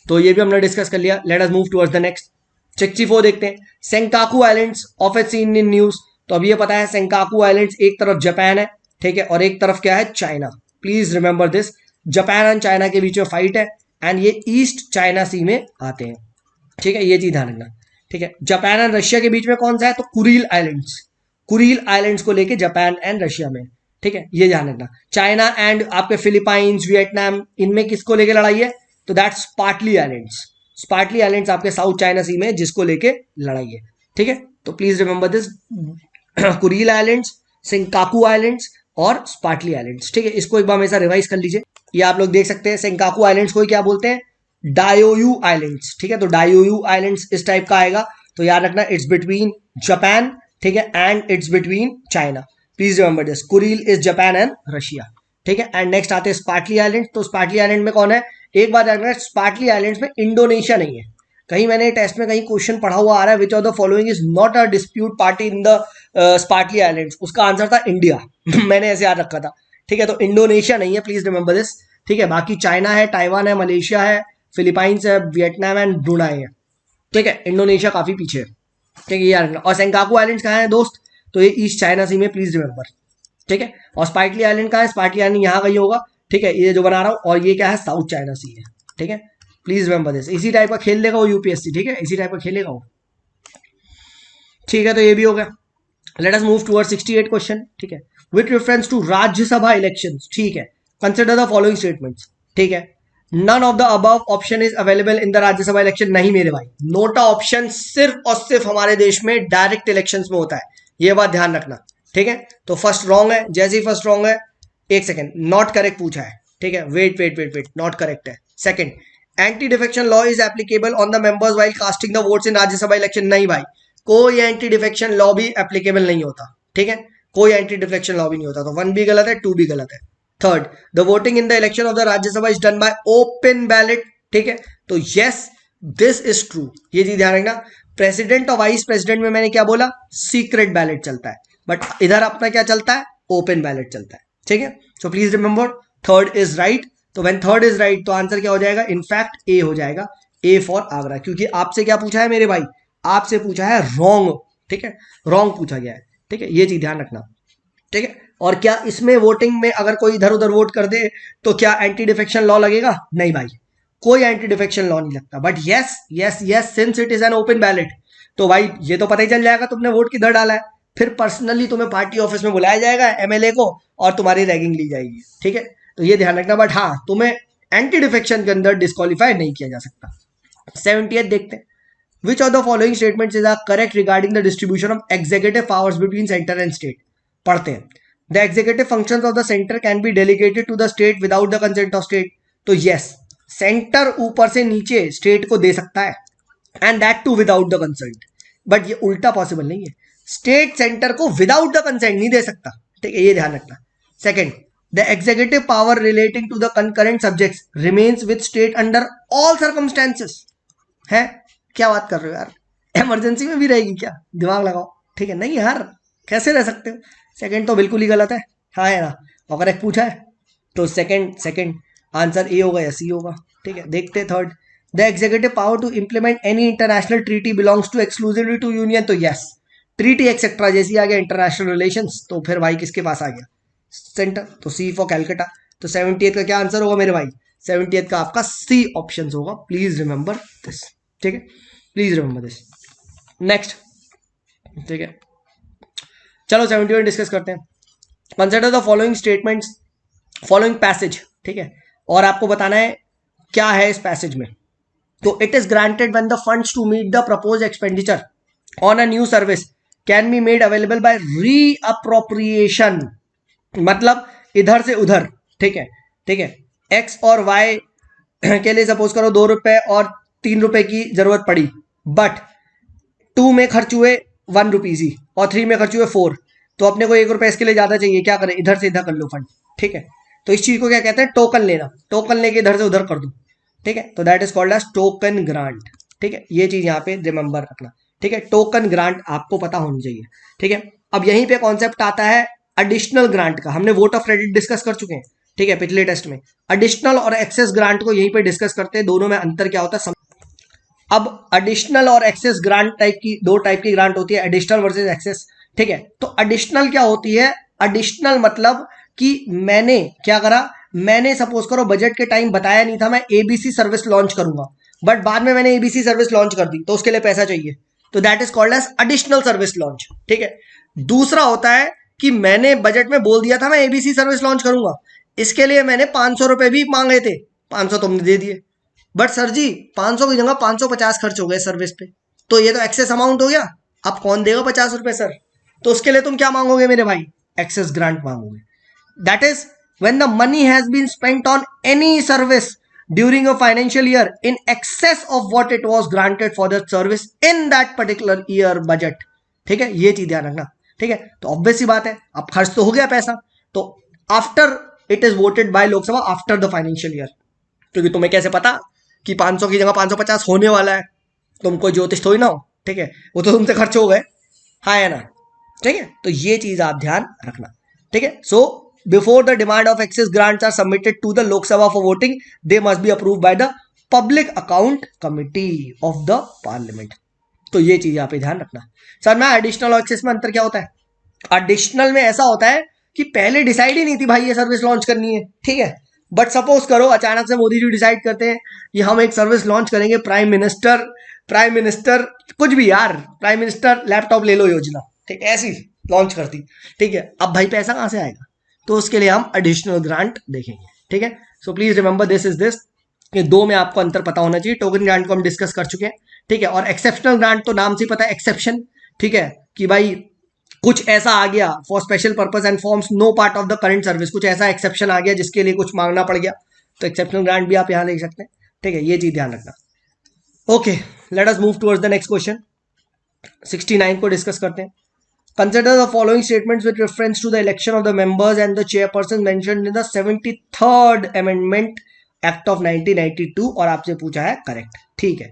Speaker 1: तो ये भी हमने डिस्कस कर लिया। Late us move towards the next. 64 देखते हैं, Senkaku islands often seen in news. तो अब ये पता है सेंकाकू आइलैंड्स एक तरफ जापान है, ठीक है, और एक तरफ क्या है, China. Please remember this, Japan and China के बीच में फाइट है, एंड ये ईस्ट चाइना सी में आते हैं, ठीक है, ये चीज ध्यान रखना, ठीक है। जापान एंड रशिया के बीच में कौन सा है, तो कुरील आइलैंड्स, कुरील आइलैंड्स को लेके जापान एंड रशिया में, ठीक है, ये ध्यान रखना। चाइना एंड आपके फिलीपाइंस, वियतनाम, इनमें किसको लेके लड़ाई है, तो that's Spratly islands. Spratly islands आपके साउथ चाइना सी में, जिसको लेके लड़ाई है, ठीक है। तो please remember this, Kuril islands, Senkaku islands और स्पार्टली आइलैंड्स, ठीक है। इसको एक बार हमेशा रिवाइज कर लीजिए। ये आप लोग देख सकते हैं, सेंकाकू आइलैंड्स को क्या बोलते हैं, डायोयू आइलैंड्स, ठीक है। तो डायोयू आइलैंड्स इस टाइप का आएगा, तो याद रखना इट्स बिटवीन जापान, ठीक है, and it's between China. Please remember this, Kuril is Japan and Russia, ठीक है। एंड नेक्स्ट आते हैं स्पार्टली आइलैंड। तो स्पार्टली आइलैंड में कौन है, एक बात रखना, स्पार्टली आइलैंड्स में इंडोनेशिया नहीं है। कहीं मैंने टेस्ट में कहीं क्वेश्चन पढ़ा हुआ आ रहा है, विच of the following is not a dispute party in the Spratly islands, उसका आंसर था इंडिया। मैंने ऐसे याद रखा था, ठीक है। तो इंडोनेशिया नहीं है, प्लीज रिमेंबर दिस, ठीक है। बाकी चाइना है, ताइवान है, मलेशिया है, फिलीपाइंस है, वियतनाम एंड ब्रुनाई है, ठीक है। इंडोनेशिया काफी पीछे है, ठीक है, ये याद रखना। और सेंकाकू आइलैंड्स कहाँ है दोस्त, तो ये ईस्ट चाइना सी में, प्लीज रिमेंबर, ठीक है। और स्पार्टली आइलैंड कहाँ है, स्पार्टली आइलैंड यहाँ कहीं होगा, ठीक है, ये जो बना रहा हूँ, और ये क्या है, साउथ चाइना सी है, ठीक है। प्लीज रिमेंबर दिस, इसी टाइप का खेल लेगा वो यूपीएससी, ठीक है, इसी टाइप का खेलेगा वो, ठीक है। तो ये भी हो गया। Let us move towards 68 question, ठीक है। With reference to Rajya Sabha elections, ठीक है, कंसिडर द फॉलोइंग स्टेटमेंट्स, ठीक है। None of the above option is available in the Rajya Sabha election, नहीं मेरे भाई, नोटा ऑप्शन सिर्फ और सिर्फ हमारे देश में डायरेक्ट इलेक्शंस में होता है, ये बात ध्यान रखना, ठीक है। तो फर्स्ट रॉन्ग है, जैसे ही फर्स्ट रॉन्ग है, एक सेकेंड, नॉट करेक्ट पूछा है, ठीक है, wait wait wait wait, not correct है। Second, anti defection law is applicable on the members while casting the votes in Rajya Sabha election, नहीं भाई, कोई एंटी डिफेक्शन लॉ भी एप्लीकेबल नहीं होता, ठीक है, कोई एंटी डिफेक्शन लॉ भी नहीं होता। तो 1 भी गलत है, 2 भी गलत है। Third, the voting in the election of the Rajya Sabha is done bye open ballot, ठीक है। तो यस दिस इज ट्रू, ये चीज ध्यान रखना। प्रेसिडेंट और वाइस प्रेसिडेंट में मैंने क्या बोला, सीक्रेट बैलेट चलता है, बट इधर अपना क्या चलता है, ओपन बैलेट चलता है, ठीक है। So please remember, third is right. तो व्हेन थर्ड इज राइट तो आंसर क्या हो जाएगा, इनफैक्ट ए हो जाएगा, ए फॉर आगरा, क्योंकि आपसे क्या पूछा है मेरे भाई, आपसे पूछा है रॉन्ग, ठीक है, रॉन्ग पूछा गया है, ठीक है, ये चीज ध्यान रखना, ठीक है। और क्या इसमें वोटिंग में अगर कोई इधर उधर वोट कर दे तो क्या एंटी डिफेक्शन लॉ लगेगा, नहीं भाई, कोई एंटी डिफेक्शन लॉ नहीं लगता। But yes yes yes, since it is N open ballot, तो भाई ये तो पता ही चल जाएगा तुमने वोट किधर डाला है। फिर पर्सनली तुम्हें पार्टी ऑफिस में बुलाया जाएगा एमएलए को और तुम्हारी रैगिंग ली जाएगी, ठीक है। तो ये ध्यान रखना। बट हाँ, तुम्हें एंटी डिफेक्शन के अंदर डिस्क्वालीफाई नहीं किया जा सकता। 70th देखते हैं। Which of the following statements is are correct regarding the distribution of executive powers between centre and state. पढ़ते हैं। The executive functions of the centre can be delegated to the state without the consent of state. तो यस, सेंटर ऊपर से नीचे स्टेट को दे सकता है, and that too without the consent. But ये उल्टा पॉसिबल नहीं है, स्टेट सेंटर को विदाउट द कंसेंट नहीं दे सकता, ठीक है, ये ध्यान रखना। Second, the executive power relating to the concurrent subjects remains with state under all circumstances. है, क्या बात कर रहे हो यार, इमरजेंसी में भी रहेगी क्या, दिमाग लगाओ, ठीक है। नहीं यार, कैसे रह सकते हो। सेकंड तो बिल्कुल ही गलत है, हाँ है ना। अगर एक पूछा है तो सेकंड आंसर ए होगा या सी होगा, ठीक है। देखते हैं third, the executive power to implement any international treaty belongs to exclusively to union. तो यस, ट्रीटी एक्सेट्रा जैसी आ गया इंटरनेशनल रिलेशंस, तो फिर भाई किसके पास आ गया, सेंटर। तो सी फॉर कैलकाटा। तो 70th का क्या आंसर होगा मेरे भाई, 70th का आपका सी ऑप्शन होगा। प्लीज रिमेंबर दिस, ठीक है, प्लीज रिमेंबर दिस। नेक्स्ट, ठीक है, चलो 71 डिस्कस करते हैं। Consider the following statements, following passage, ठीक है, और आपको बताना है क्या है इस पैसेज में। तो it is granted when the funds to meet the proposed expenditure on a new service can be made available by reappropriation. मतलब इधर से उधर, ठीक है, ठीक है। एक्स और वाई के लिए सपोज करो 2 रुपए और 3 रुपए की जरूरत पड़ी, बट 2 में खर्च हुए 1 रुपीज ही और 3 में खर्च हुए 4। तो अपने को 1 रुपए इसके लिए ज्यादा चाहिए, क्या करें, इधर से इधर कर लो फंड, ठीक है। तो इस चीज को क्या कहते हैं, टोकन लेना। टोकन लेके इधर से उधर कर दो, ठीक है। तो that is called as token grant, ठीक है। ये चीज यहाँ पे रिमेंबर रखना, ठीक है। टोकन ग्रांट आपको पता होनी चाहिए, ठीक है। अब यहीं पे कॉन्सेप्ट आता है एडिशनल ग्रांट का। हमने वोट ऑफ क्रेडिट डिस्कस कर चुके हैं, ठीक है, पिछले टेस्ट में। एडिशनल और एक्सेस ग्रांट को यहीं पे डिस्कस करते हैं, दोनों में अंतर क्या होता है। अब एडिशनल और एक्सेस ग्रांट टाइप की, 2 टाइप की ग्रांट होती है, एडिशनल वर्सेस एक्सेस, ठीक है। तो एडिशनल क्या होती है, एडिशनल मतलब कि मैंने क्या करा, मैंने सपोज करो बजट के टाइम बताया नहीं था मैं एबीसी सर्विस लॉन्च करूंगा, बट बाद में मैंने एबीसी सर्विस लॉन्च कर दी, तो उसके लिए पैसा चाहिए, तो that is called as additional service launch, ठीक है। दूसरा होता है कि मैंने बजट में बोल दिया था मैं एबीसी सर्विस लॉन्च करूंगा, इसके लिए मैंने 500 रुपए भी मांगे थे, 500 तुमने दे दिए, बट सर जी 500 की जगह 550 खर्च हो गए सर्विस पे, तो ये तो एक्सेस अमाउंट हो गया, अब कौन देगा 50 रुपए सर। तो उसके लिए तुम क्या मांगोगे मेरे भाई, एक्सेस ग्रांट मांगोगे। That is when the money has been spent on any service during a financial year in excess of what it was granted for that service in that particular year budget, ठीक है। ये चीज ध्यान रखना, ठीक है। तो ऑब्वियस सी बात है, अब खर्च तो हो गया पैसा, तो after it is voted by Lok Sabha after the financial year, क्योंकि तुम्हें कैसे पता कि 500 की जगह 550 होने वाला है, तुमको ज्योतिष थोड़ी ना हो, ठीक है, वो तो तुमसे खर्च हो गए, हाँ है ना, ठीक है। तो ये चीज आप ध्यान रखना, ठीक है। So before the demand of excess grants are submitted to the Lok Sabha for voting, they must be approve by the public account committee of the parliament. तो ये चीज यहाँ पे ध्यान रखना। सर मैं एडिशनल और एक्सेस में अंतर क्या होता है, एडिशनल में ऐसा होता है कि पहले डिसाइड ही नहीं थी भाई ये सर्विस लॉन्च करनी है, ठीक है, बट सपोज करो अचानक से मोदी जी डिसाइड करते हैं कि हम एक सर्विस लॉन्च करेंगे, प्राइम मिनिस्टर कुछ भी यार, प्राइम मिनिस्टर लैपटॉप ले लो योजना, ठीक है, ऐसी लॉन्च करती, ठीक है। अब भाई पैसा कहां से आएगा, तो उसके लिए हम एडिशनल ग्रांट देखेंगे, ठीक है। So please remember this is this, ये दो में आपको अंतर पता होना चाहिए। टोकन ग्रांट को हम डिस्कस कर चुके हैं, ठीक है, और एक्सेप्शनल ग्रांट तो नाम से पता है एक्सेप्शन, ठीक है, कि भाई कुछ ऐसा आ गया for special purpose and forms no part of the current service, कुछ ऐसा एक्सेप्शन आ गया जिसके लिए कुछ मांगना पड़ गया, तो एक्सेप्शनल ग्रांट भी आप यहां लिख सकते हैं, ठीक है। ये चीज ध्यान रखना। Okay, let us move towards the next question. 69 को डिस्कस करते हैं। Consider the following statements with reference to the election of the members and the chairperson mentioned in the 73rd amendment act of 1992, और आपसे पूछा है करेक्ट, ठीक है।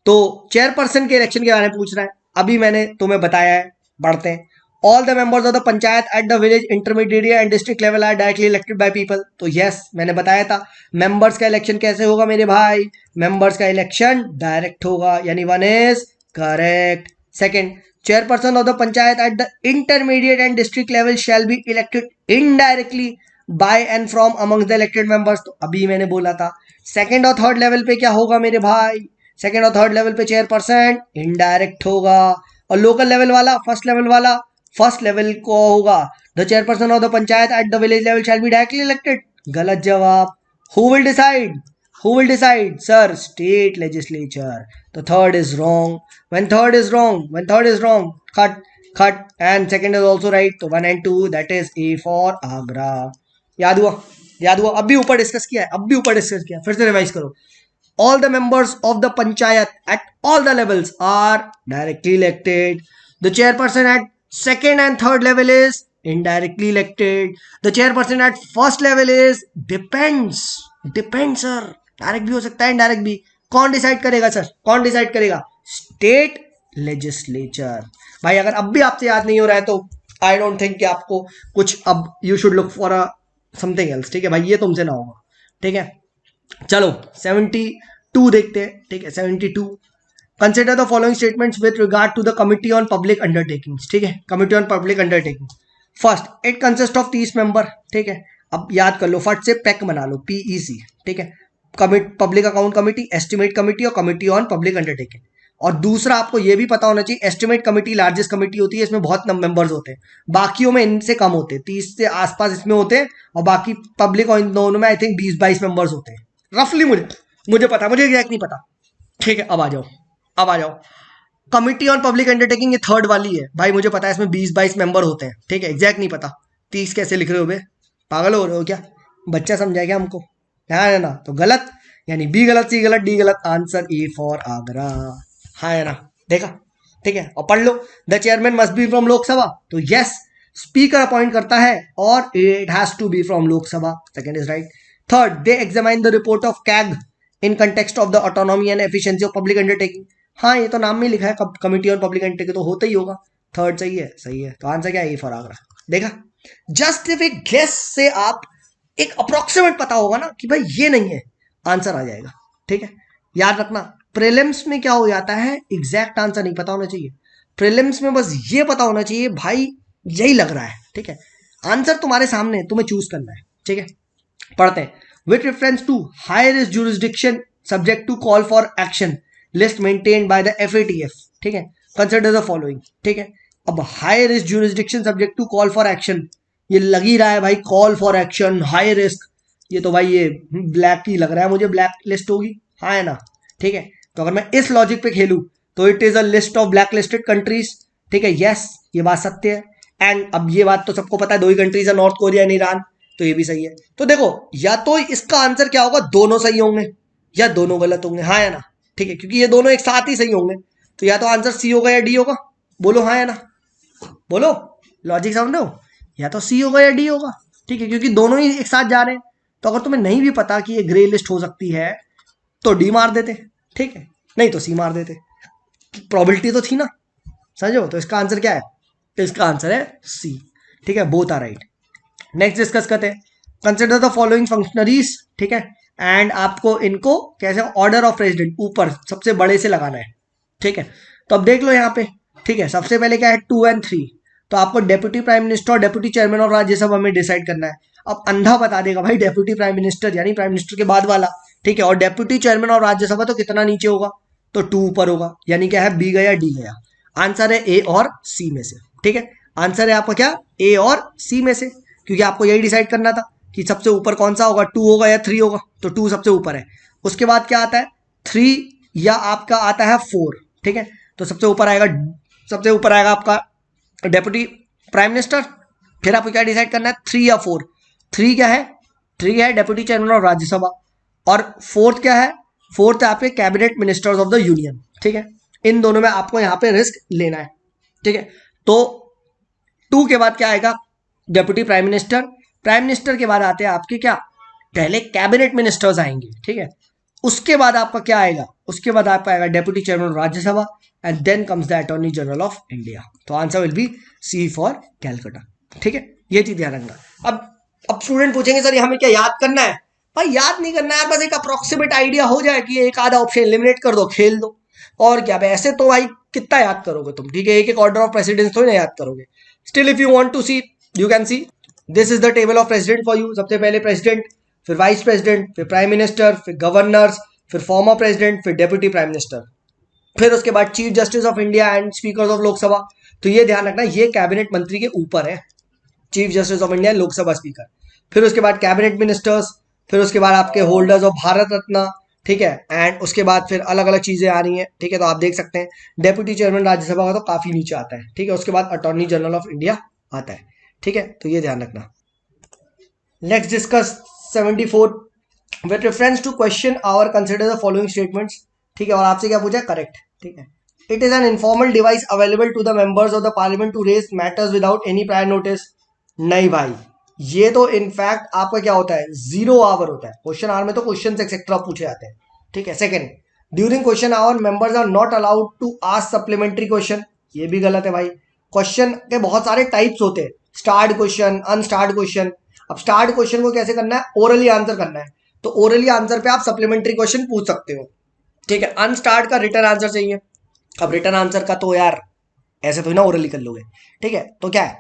Speaker 1: तो चेयरपर्सन के इलेक्शन के बारे में पूछ रहा है, अभी मैंने तुम्हें बताया है, बढ़ते हैं। All the members of the panchayat at the village, intermediate and district level are directly elected by people. तो yes, मैंने बताया था मेंबर्स का इलेक्शन कैसे होगा मेरे भाई, मेंबर्स का इलेक्शन डायरेक्ट होगा, यानी 1 is correct. Second, chairperson of the panchayat at the intermediate and district level shall be elected indirectly by and from amongst the elected members। तो अभी मैंने बोला था। सेकंड और थर्ड लेवल पे क्या होगा मेरे भाई, सेकंड और थर्ड लेवल पे चेयरपर्सन इनडायरेक्ट होगा, और लोकल लेवल वाला, फर्स्ट लेवल को होगा the chairperson of the panchayat at the village level shall be directly elected. गलत जवाब। Who will decide? Who will decide? Sir, state legislature. The third is wrong. When third is wrong, cut. And second is also right. So 1 and 2, that is A for Agra. याद हुआ। अब भी ऊपर डिस्कस किया है, फिर से रिवाइज करो। All the members of the panchayat at all the levels are directly elected. The chairperson at second and third level is indirectly elected. The chairperson at first level is depends sir, direct भी हो सकता है, इनडायरेक्ट भी। कौन डिसाइड करेगा सर? State legislature. भाई अगर अब भी आपसे याद नहीं हो रहा है तो आई डोंट थिंक कि आपको कुछ, अब you should look for something else. ठीक है भाई, ये तुमसे ना होगा। ठीक है, चलो 72 देखते हैं। ठीक है, 72, consider the following statements with regard to the committee on public undertakings. ठीक है, committee on public undertaking. First, it consist of 30 member. ठीक है, अब याद कर लो, फट से पैक बना लो, PEC। ठीक है, public account committee, estimate committee और कमेटी ऑन पब्लिक अंडरटेकिंग। और दूसरा आपको यह भी पता होना चाहिए, एस्टिमेट कमेटी लार्जेस्ट कमेटी होती है, इसमें बहुत मेंबर्स होते हैं, बाकियों में इनसे कम होते हैं, 30 से आसपास इसमें होते हैं, और बाकी पब्लिक और इन दोनों में आई थिंक 20-22 मेंबर्स होते हैं रफली। मुझे पता, मुझे एग्जैक्ट नहीं पता। ठीक है, अब आ जाओ। कमिटी ऑन पब्लिक अंडरटेकिंग ये थर्ड वाली है भाई, मुझे पता है इसमें 20-22 मेंबर होते हैं। ठीक है, एग्जैक्ट नहीं पता। 30 कैसे लिख रहे हो बे? पागल हो रहे हो क्या? बच्चा समझाए क्या हमको? हाँ है ना? तो गलत, यानी बी गलत, सी गलत, डी गलत, आंसर ए फॉर आगरा। हाँ है ना? देखा? ठीक है, और पढ़ लो, the chairman must be from Lok Sabha. तो यस, स्पीकर अपॉइंट करता है और it has to be from Lok Sabha. Second is right. Third, they examine the report of CAG in context of the autonomy and efficiency of public undertaking. हाँ, ये तो नाम में लिखा है कमिटी ऑन पब्लिक अंडरटेकिंग, तो होता ही होगा। थर्ड सही है। तो आंसर क्या है? A for Agra. देखा? जस्ट इफ एक गेस से आप एक अप्रोक्सीमेट पता होगा ना कि भाई ये नहीं है, आंसर आ जाएगा। ठीक है, याद रखना, प्रीलिम्स में क्या हो जाता है, एग्जैक्ट आंसर नहीं पता होना चाहिए। प्रीलिम्स में बस ये पता होना चाहिए भाई यही लग रहा है। ठीक है, आंसर तुम्हारे सामने, तुम्हें चूज करना है। ठीक है, पढ़ते हैं। With reference to higher jurisdiction subject to call for action list maintained by the FATF। ठीक है, कंसिडर द फॉलोइंग। ठीक है, अब higher jurisdiction subject to call for action, ये लग ही रहा है भाई, call for action, high risk, ये तो भाई ये ब्लैक ही लग रहा है मुझे, ब्लैक लिस्ट होगी। हाँ है ना? ठीक है, तो अगर मैं इस लॉजिक पे खेलूं तो it is a list of black listed countries. ठीक है, यस, ये बात सत्य है। एंड अब ये बात तो सबको पता है, 2 ही कंट्रीज है, नॉर्थ कोरिया एंड ईरान, तो ये भी सही है। तो देखो, या तो इसका आंसर क्या होगा, दोनों सही होंगे या दोनों गलत होंगे। हाँ है ना? ठीक है, क्योंकि ये दोनों एक साथ ही सही होंगे, तो या तो आंसर सी होगा या डी होगा। बोलो हाँ है ना? बोलो, लॉजिक समझो, या तो सी होगा या डी होगा। ठीक है, क्योंकि दोनों ही एक साथ जा रहे हैं। तो अगर तुम्हें नहीं भी पता कि ये ग्रे लिस्ट हो सकती है तो डी मार देते। ठीक है, नहीं तो सी मार देते, प्रोबेबिलिटी तो थी ना, समझो। तो इसका आंसर क्या है? तो इसका आंसर है सी। ठीक है, both are right. Next discuss करते हैं, कंसिडर द फॉलोइंग फंक्शनरीज। ठीक है, एंड आपको इनको कैसे, ऑर्डर ऑफ प्रेसिडेंट, ऊपर सबसे बड़े से लगाना है। ठीक है, तो अब देख लो यहाँ पे। ठीक है, सबसे पहले क्या है, 2 and 3, तो आपको डेप्यूटी प्राइम मिनिस्टर और डेप्यूटी चेयरमैन और राज्यसभा में डिसाइड करना है। अब अंधा बता देगा भाई डेप्यूटी प्राइम मिनिस्टर, यानी प्राइम मिनिस्टर के बाद वाला। ठीक है, और डेप्यूटी चेयरमैन और राज्यसभा तो कितना नीचे होगा, तो 2 ऊपर होगा, यानी क्या है, बी गया डी गया। आंसर है ए और सी में से। ठीक है, आंसर है आपका क्या, ए और सी में से, क्योंकि आपको यही डिसाइड करना था कि सबसे ऊपर कौन सा होगा, 2 होगा या 3 होगा, तो 2 सबसे ऊपर है। उसके बाद क्या आता है, 3 या आपका आता है 4। ठीक है, तो सबसे ऊपर आएगा आपका डेप्यूटी प्राइम मिनिस्टर। फिर आपको क्या डिसाइड करना है, 3 या 4। 3 क्या है, 3 है डेप्यूटी चेयरमैन और राज्यसभा, और 4th क्या है, 4th है आपके cabinet ministers of the union. ठीक है, इन दोनों में आपको यहाँ पे रिस्क लेना है। ठीक है, तो 2 के बाद क्या आएगा, deputy prime minister. Prime minister के बाद आते हैं आपके क्या, पहले कैबिनेट मिनिस्टर्स आएंगे। ठीक है, उसके बाद आपका क्या आएगा, उसके बाद आपका आएगा deputy chairman Rajya Sabha, and then comes the attorney general of India. तो answer will be C for Calcutta. ठीक है, ये चीज ध्यान रखना। अब स्टूडेंट पूछेंगे सर हमें क्या याद करना है? भाई याद नहीं करना है, बस एक अप्रोक्सीमेट आइडिया हो जाए कि एक आधा ऑप्शन एलिमिनेट कर दो, खेल दो, और क्या। ऐसे तो भाई कितना याद करोगे तुम? ठीक है, एक ऑर्डर ऑफ प्रेसिडेंस तो ना याद करोगे। Still if you want to see, you can see, this is the table of president for you. सबसे पहले प्रेसिडेंट, फिर वाइस प्रेसिडेंट, फिर प्राइम मिनिस्टर, फिर गवर्नर्स, फिर फॉर्मर प्रेसिडेंट, फिर डेप्यूटी प्राइम मिनिस्टर, फिर उसके बाद chief justice of India and speaker of Lok Sabha. तो ये ध्यान रखना, ये कैबिनेट मंत्री के ऊपर है, chief justice of India, Lok Sabha speaker. फिर उसके बाद कैबिनेट मिनिस्टर्स, फिर उसके बाद आपके होल्डर्स ऑफ भारत रत्न, ठीक है, एंड उसके बाद फिर अलग अलग चीजें आ रही हैं, ठीक है। तो आप देख सकते हैं डेप्यूटी चेयरमैन राज्यसभा का तो काफी नीचे आता है, ठीक है। उसके बाद अटॉर्नी जनरल ऑफ इंडिया आता है, ठीक है। तो ये ध्यान रखना। Let's discuss 74 with reference to question hour consider the following statements, ठीक है। और आपसे क्या पूछा है? करेक्ट, ठीक है। It is an informal device available to the members of the parliament to raise matters without any prior notice. नहीं भाई, ये तो इनफैक्ट आपका क्या होता है? 0 आवर होता है। क्वेश्चन आवर में तो क्वेश्चन एक्सेट्रा पूछे जाते हैं, ठीक है। Second, during question hour members are not allowed to ask supplementary question. ये भी गलत है भाई। क्वेश्चन के बहुत सारे टाइप्स होते हैं, स्टार्ड क्वेश्चन, अनस्टार्ड क्वेश्चन। अब स्टार्ड क्वेश्चन को कैसे करना है? ओरली आंसर करना है, तो ओरली आंसर पे आप सप्लीमेंट्री क्वेश्चन पूछ सकते हो, ठीक है। अनस्टार्ड का रिटर्न आंसर चाहिए। अब रिटर्न आंसर का तो यार ऐसे तो ना ओरली कर लोगे, ठीक है। तो क्या है?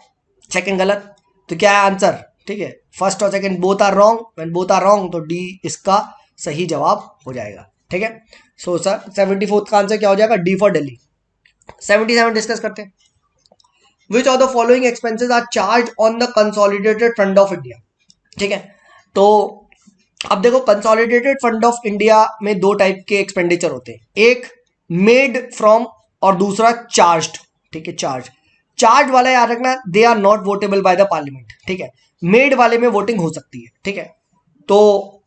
Speaker 1: सेकंड गलत। तो क्या है आंसर? ठीक है, फर्स्ट और second both are wrong. When both are wrong तो डी इसका सही जवाब हो जाएगा, ठीक है। सो सर 74 का आंसर क्या हो जाएगा? D for Delhi. 77 डिस्कस करते हैं। Which of the following expenses are charge on the consolidated fund of India, ठीक है। तो अब देखो, कंसोलिडेटेड फंड ऑफ इंडिया में दो टाइप के एक्सपेंडिचर होते हैं, एक मेड फ्रॉम और दूसरा चार्ज्ड, ठीक है। चार्ज वाला याद रखना, they are not votable by the parliament, ठीक है। मेड वाले में वोटिंग हो सकती है, ठीक है। तो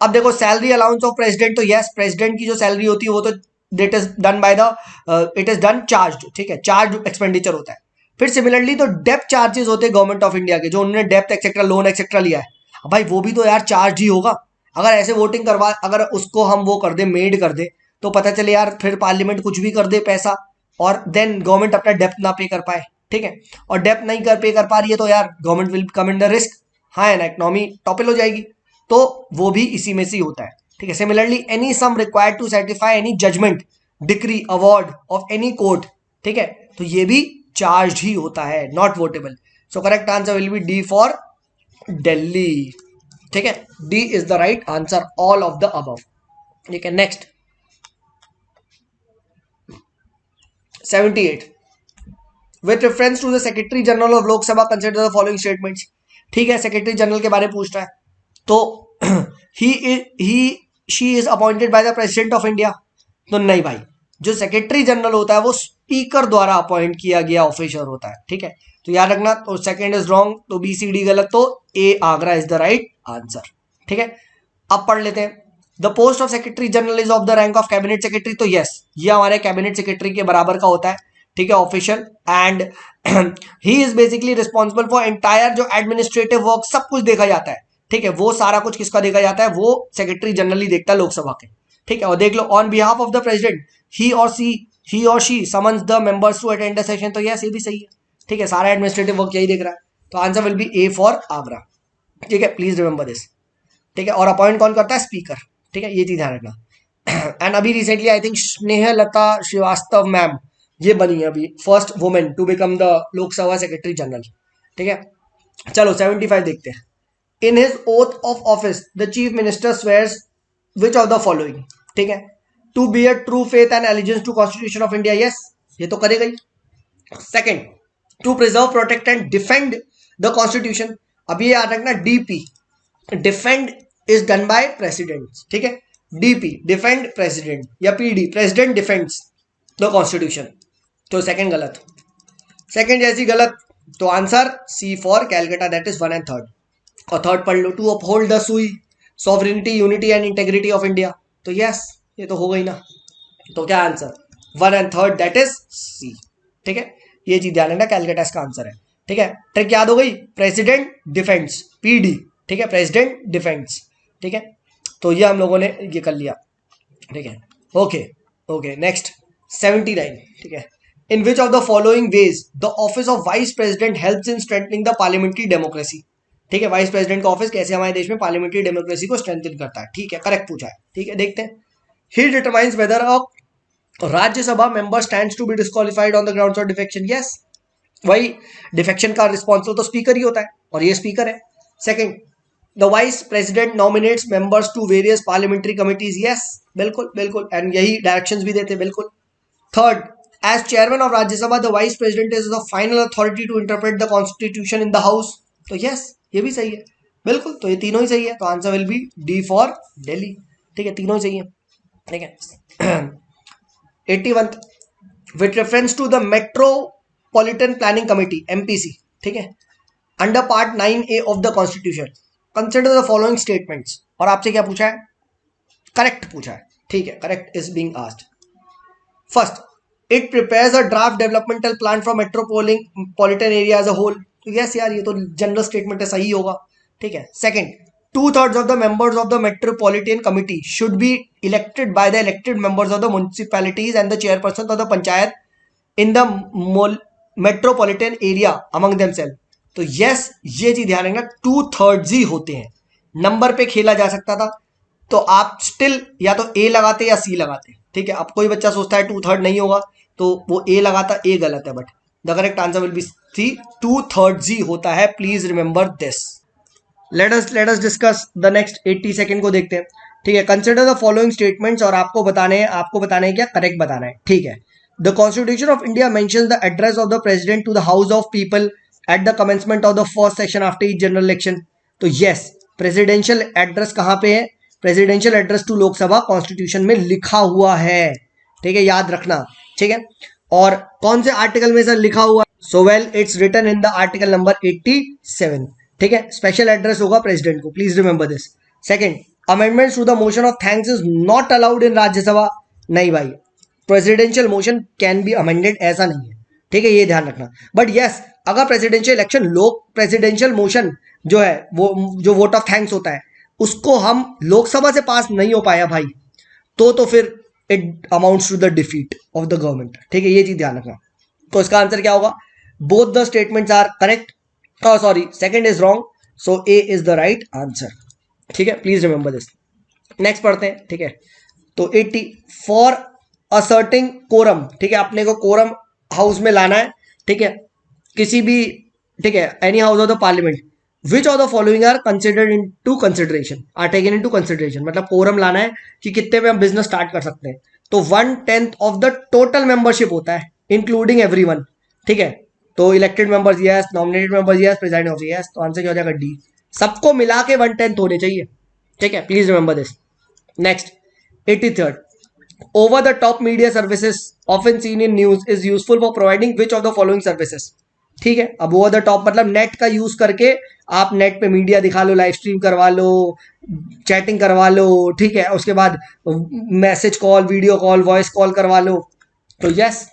Speaker 1: अब देखो, सैलरी अलाउंस ऑफ प्रेसिडेंट, तो यस, प्रेसिडेंट की जो सैलरी होती है वो तो it is done by the it is done charge, ठीक है, चार्ज एक्सपेंडिचर होता है। फिर सिमिलरली तो डेप्थ चार्जेस होते हैं गवर्नमेंट ऑफ इंडिया के, जो उन्होंने डेप्थ एक्सेट्रा लोन एक्सेट्रा लिया है, भाई वो भी तो यार चार्ज ही होगा। अगर ऐसे वोटिंग करवा, अगर उसको हम वो कर दे, मेड कर दे, तो पता चले यार फिर पार्लियामेंट कुछ भी कर दे पैसा, और देन गवर्नमेंट अपना डेप्थ ना पे कर पाए, ठीक है। और डेप्थ नहीं कर पे कर पा रही है तो यार government will come in the risk, हाँ है ना, इकोनॉमी टॉपल हो जाएगी। तो वो भी इसी में से ही होता है, ठीक है। Similarly any sum required to certify any judgment, decree, award of any court, ठीक है, तो ये भी चार्ज ही होता है, not votable. So correct answer will be D for Delhi, ठीक है। D is the right answer, all of the above, ठीक है। Next 78 with reference to the secretary general of Lok Sabha consider the following statements, ठीक है। सेक्रेटरी जनरल के बारे में पूछ रहा है, तो he she is appointed by the president of India. तो नहीं भाई, जो सेक्रेटरी जनरल होता है वो स्पीकर द्वारा अपॉइंट किया गया ऑफिसर होता है, ठीक है। तो याद रखना, तो सेकंड इज रॉन्ग, तो बी सी डी गलत, तो A Agra is the right answer, ठीक है। अब पढ़ लेते हैं। The post of secretary general is of the rank of cabinet secretary, तो यस, ये हमारे कैबिनेट सेक्रेटरी के बराबर का होता है, ठीक है, official. And he is basically responsible for entire जो एडमिनिस्ट्रेटिव वर्क, सब कुछ देखा जाता है, ठीक है। वो सारा कुछ किसका देखा जाता है? वो सेक्रेटरी जनरल ही देखता है लोकसभा के, ठीक है। और देख लो, on behalf of the president he और she summons the members to attend the session, तो यस, ये भी सही है, ठीक है। सारा एडमिनिस्ट्रेटिव वर्क यही देख रहा है, तो answer will B A for Agra, ठीक है। प्लीज रिमेंबर दिस, ठीक है। और अपॉइंट कौन करता है? स्पीकर, ठीक है, ये चीज ध्यान रखना। एंड अभी recently I think Snehlata Srivastava ma'am ये बनी है अभी first women to become the Lok Sabha secretary general, ठीक है। चलो 75 देखते हैं। In his oath of office the chief minister swears which of the following, ठीक है। To bear true faith and allegiance to constitution of India, yes, ये तो करेगा ही। Second, to preserve, protect and defend the constitution, अब ये याद रखना, DP, defend is done by president, ठीक है। डीपी डिफेंड प्रेसिडेंट, या PD president defends the constitution, तो सेकंड गलत। सेकंड जैसी गलत, तो answer C for Calcutta, that is 1 and 3rd। और थर्ड पढ़ लो, टू अपहोल्ड द सुई sovereignty, unity and integrity of India, तो यस, ये तो हो गई ना। तो क्या answer? 1 and 3rd, that is C, ठीक है। ये चीज ध्यान रखना, कैलकाटा इसका आंसर है, ठीक है। ट्रिक याद हो गई, प्रेसिडेंट डिफेंस, पीडी, ठीक है, प्रेसिडेंट डिफेंस, ठीक है। तो ये हम लोगों ने ये कर लिया, ठीक है। ओके नेक्स्ट 79, ठीक है। In which of the following ways the office of vice president helps in strengthening the parliamentary democracy, ठीक है। वाइस प्रेसिडेंट का ऑफिस कैसे हमारे देश में पार्लियामेंट्री डेमोक्रेसी को स्ट्रेंथन करता है, ठीक है, करेक्ट पूछा है, ठीक है। देखते हैं। He determines whether a Rajya Sabha member stands to be disqualified on the grounds of defection, yes, वही डिफेक्शन का रिस्पॉन्सिबल तो स्पीकर ही होता है, और ये स्पीकर है। Second, the vice president nominates members to various parliamentary committees, yes बिल्कुल बिल्कुल, एंड यही डायरेक्शंस भी देते बिल्कुल। Third, as chairman of Rajya Sabha the vice president is the final authority to interpret the constitution in the house, तो यस ये भी सही है बिल्कुल, तो ये तीनों ही सही है, तो answer will be D for Delhi, ठीक है, तीनों ही सही है, ठीक है। 81 with reference to the metropolitan planning committee MPC, ठीक है, under part 9A of the constitution consider the following statements, और आपसे क्या पूछा है, करेक्ट पूछा है, ठीक है, correct is being asked. First, it prepares a draft developmental plan for metropolitan area as a whole, तो यस यार ये तो जनरल स्टेटमेंट है, सही होगा, ठीक है। Second, 2/3 of the members of the metropolitan committee should be elected by the elected members of the municipalities and the chairperson of the panchayat in the metropolitan area among themselves, तो यस ये चीज ध्यान रखना, 2/3 ही होते हैं, नंबर पे खेला जा सकता था, तो आप स्टिल या तो ए लगाते या सी लगाते, ठीक है। अब कोई बच्चा सोचता है 2/3 नहीं होगा तो वो ए लगाता, ए गलत है, but the correct answer will be C, 2/3 ही होता है, please remember this. Let us discuss the next 80 second को देखते हैं, ठीक है। कंसिडर द फॉलोइंग स्टेटमेंट्स, और आपको बताने हैं क्या, करेक्ट बताना है, ठीक है। The constitution of India mentions the address of the president to the house of people at the commencement of the first session after each general election, तो यस प्रेसिडेंशियल एड्रेस कहां पे है, presidential address to Lok Sabha constitution में लिखा हुआ है, ठीक है, याद रखना, ठीक है। और कौन से आर्टिकल में सर लिखा हुआ, so well it's written in the article number 87, ठीक है, स्पेशल एड्रेस होगा प्रेसिडेंट को, please remember this. Second, amendments to the motion of thanks is not allowed in Rajya Sabha, नहीं भाई, presidential motion can be amended, ऐसा नहीं है, ठीक है, ये ध्यान रखना। बट यस अगर प्रेसिडेंशियल इलेक्शन लोक प्रेसिडेंशियल मोशन जो है वो जो वोट ऑफ थैंक्स होता है उसको हम लोकसभा से पास नहीं हो पाया भाई, तो फिर it amounts to the defeat of the government, ठीक है, ये चीज ध्यान रखना। तो इसका आंसर क्या होगा, both the statements are correct, sorry second is wrong, so A is the right answer, ठीक है, प्लीज रिमेंबर दिस। नेक्स्ट पढ़ते हैं, ठीक है। तो 80 फॉर असर्टिंग कोरम, ठीक है, अपने को कोरम हाउस में लाना है, ठीक है, किसी भी, ठीक है, any house of the parliament, which of the following are considered into consideration, are taken into consideration, मतलब कोरम लाना है कि कितने में हम बिजनेस स्टार्ट कर सकते हैं, तो 1/10 ऑफ द टोटल मेंबरशिप होता है इंक्लूडिंग एवरीवन, ठीक है। तो elected members yes, nominated members yes, president office yes, तो आंसर क्या हो जाएगा डी, सबको मिला के 1/10 होने चाहिए, ठीक है, please remember this. Next 83rd, over the top media services often seen in news is useful for providing which of the following services, ठीक है। अब ओवर द टॉप मतलब नेट का यूज करके आप नेट पे मीडिया दिखा लो, लाइव स्ट्रीम करवा लो, चैटिंग करवा लो, ठीक है, उसके बाद message call, video call, voice call करवा लो, तो यस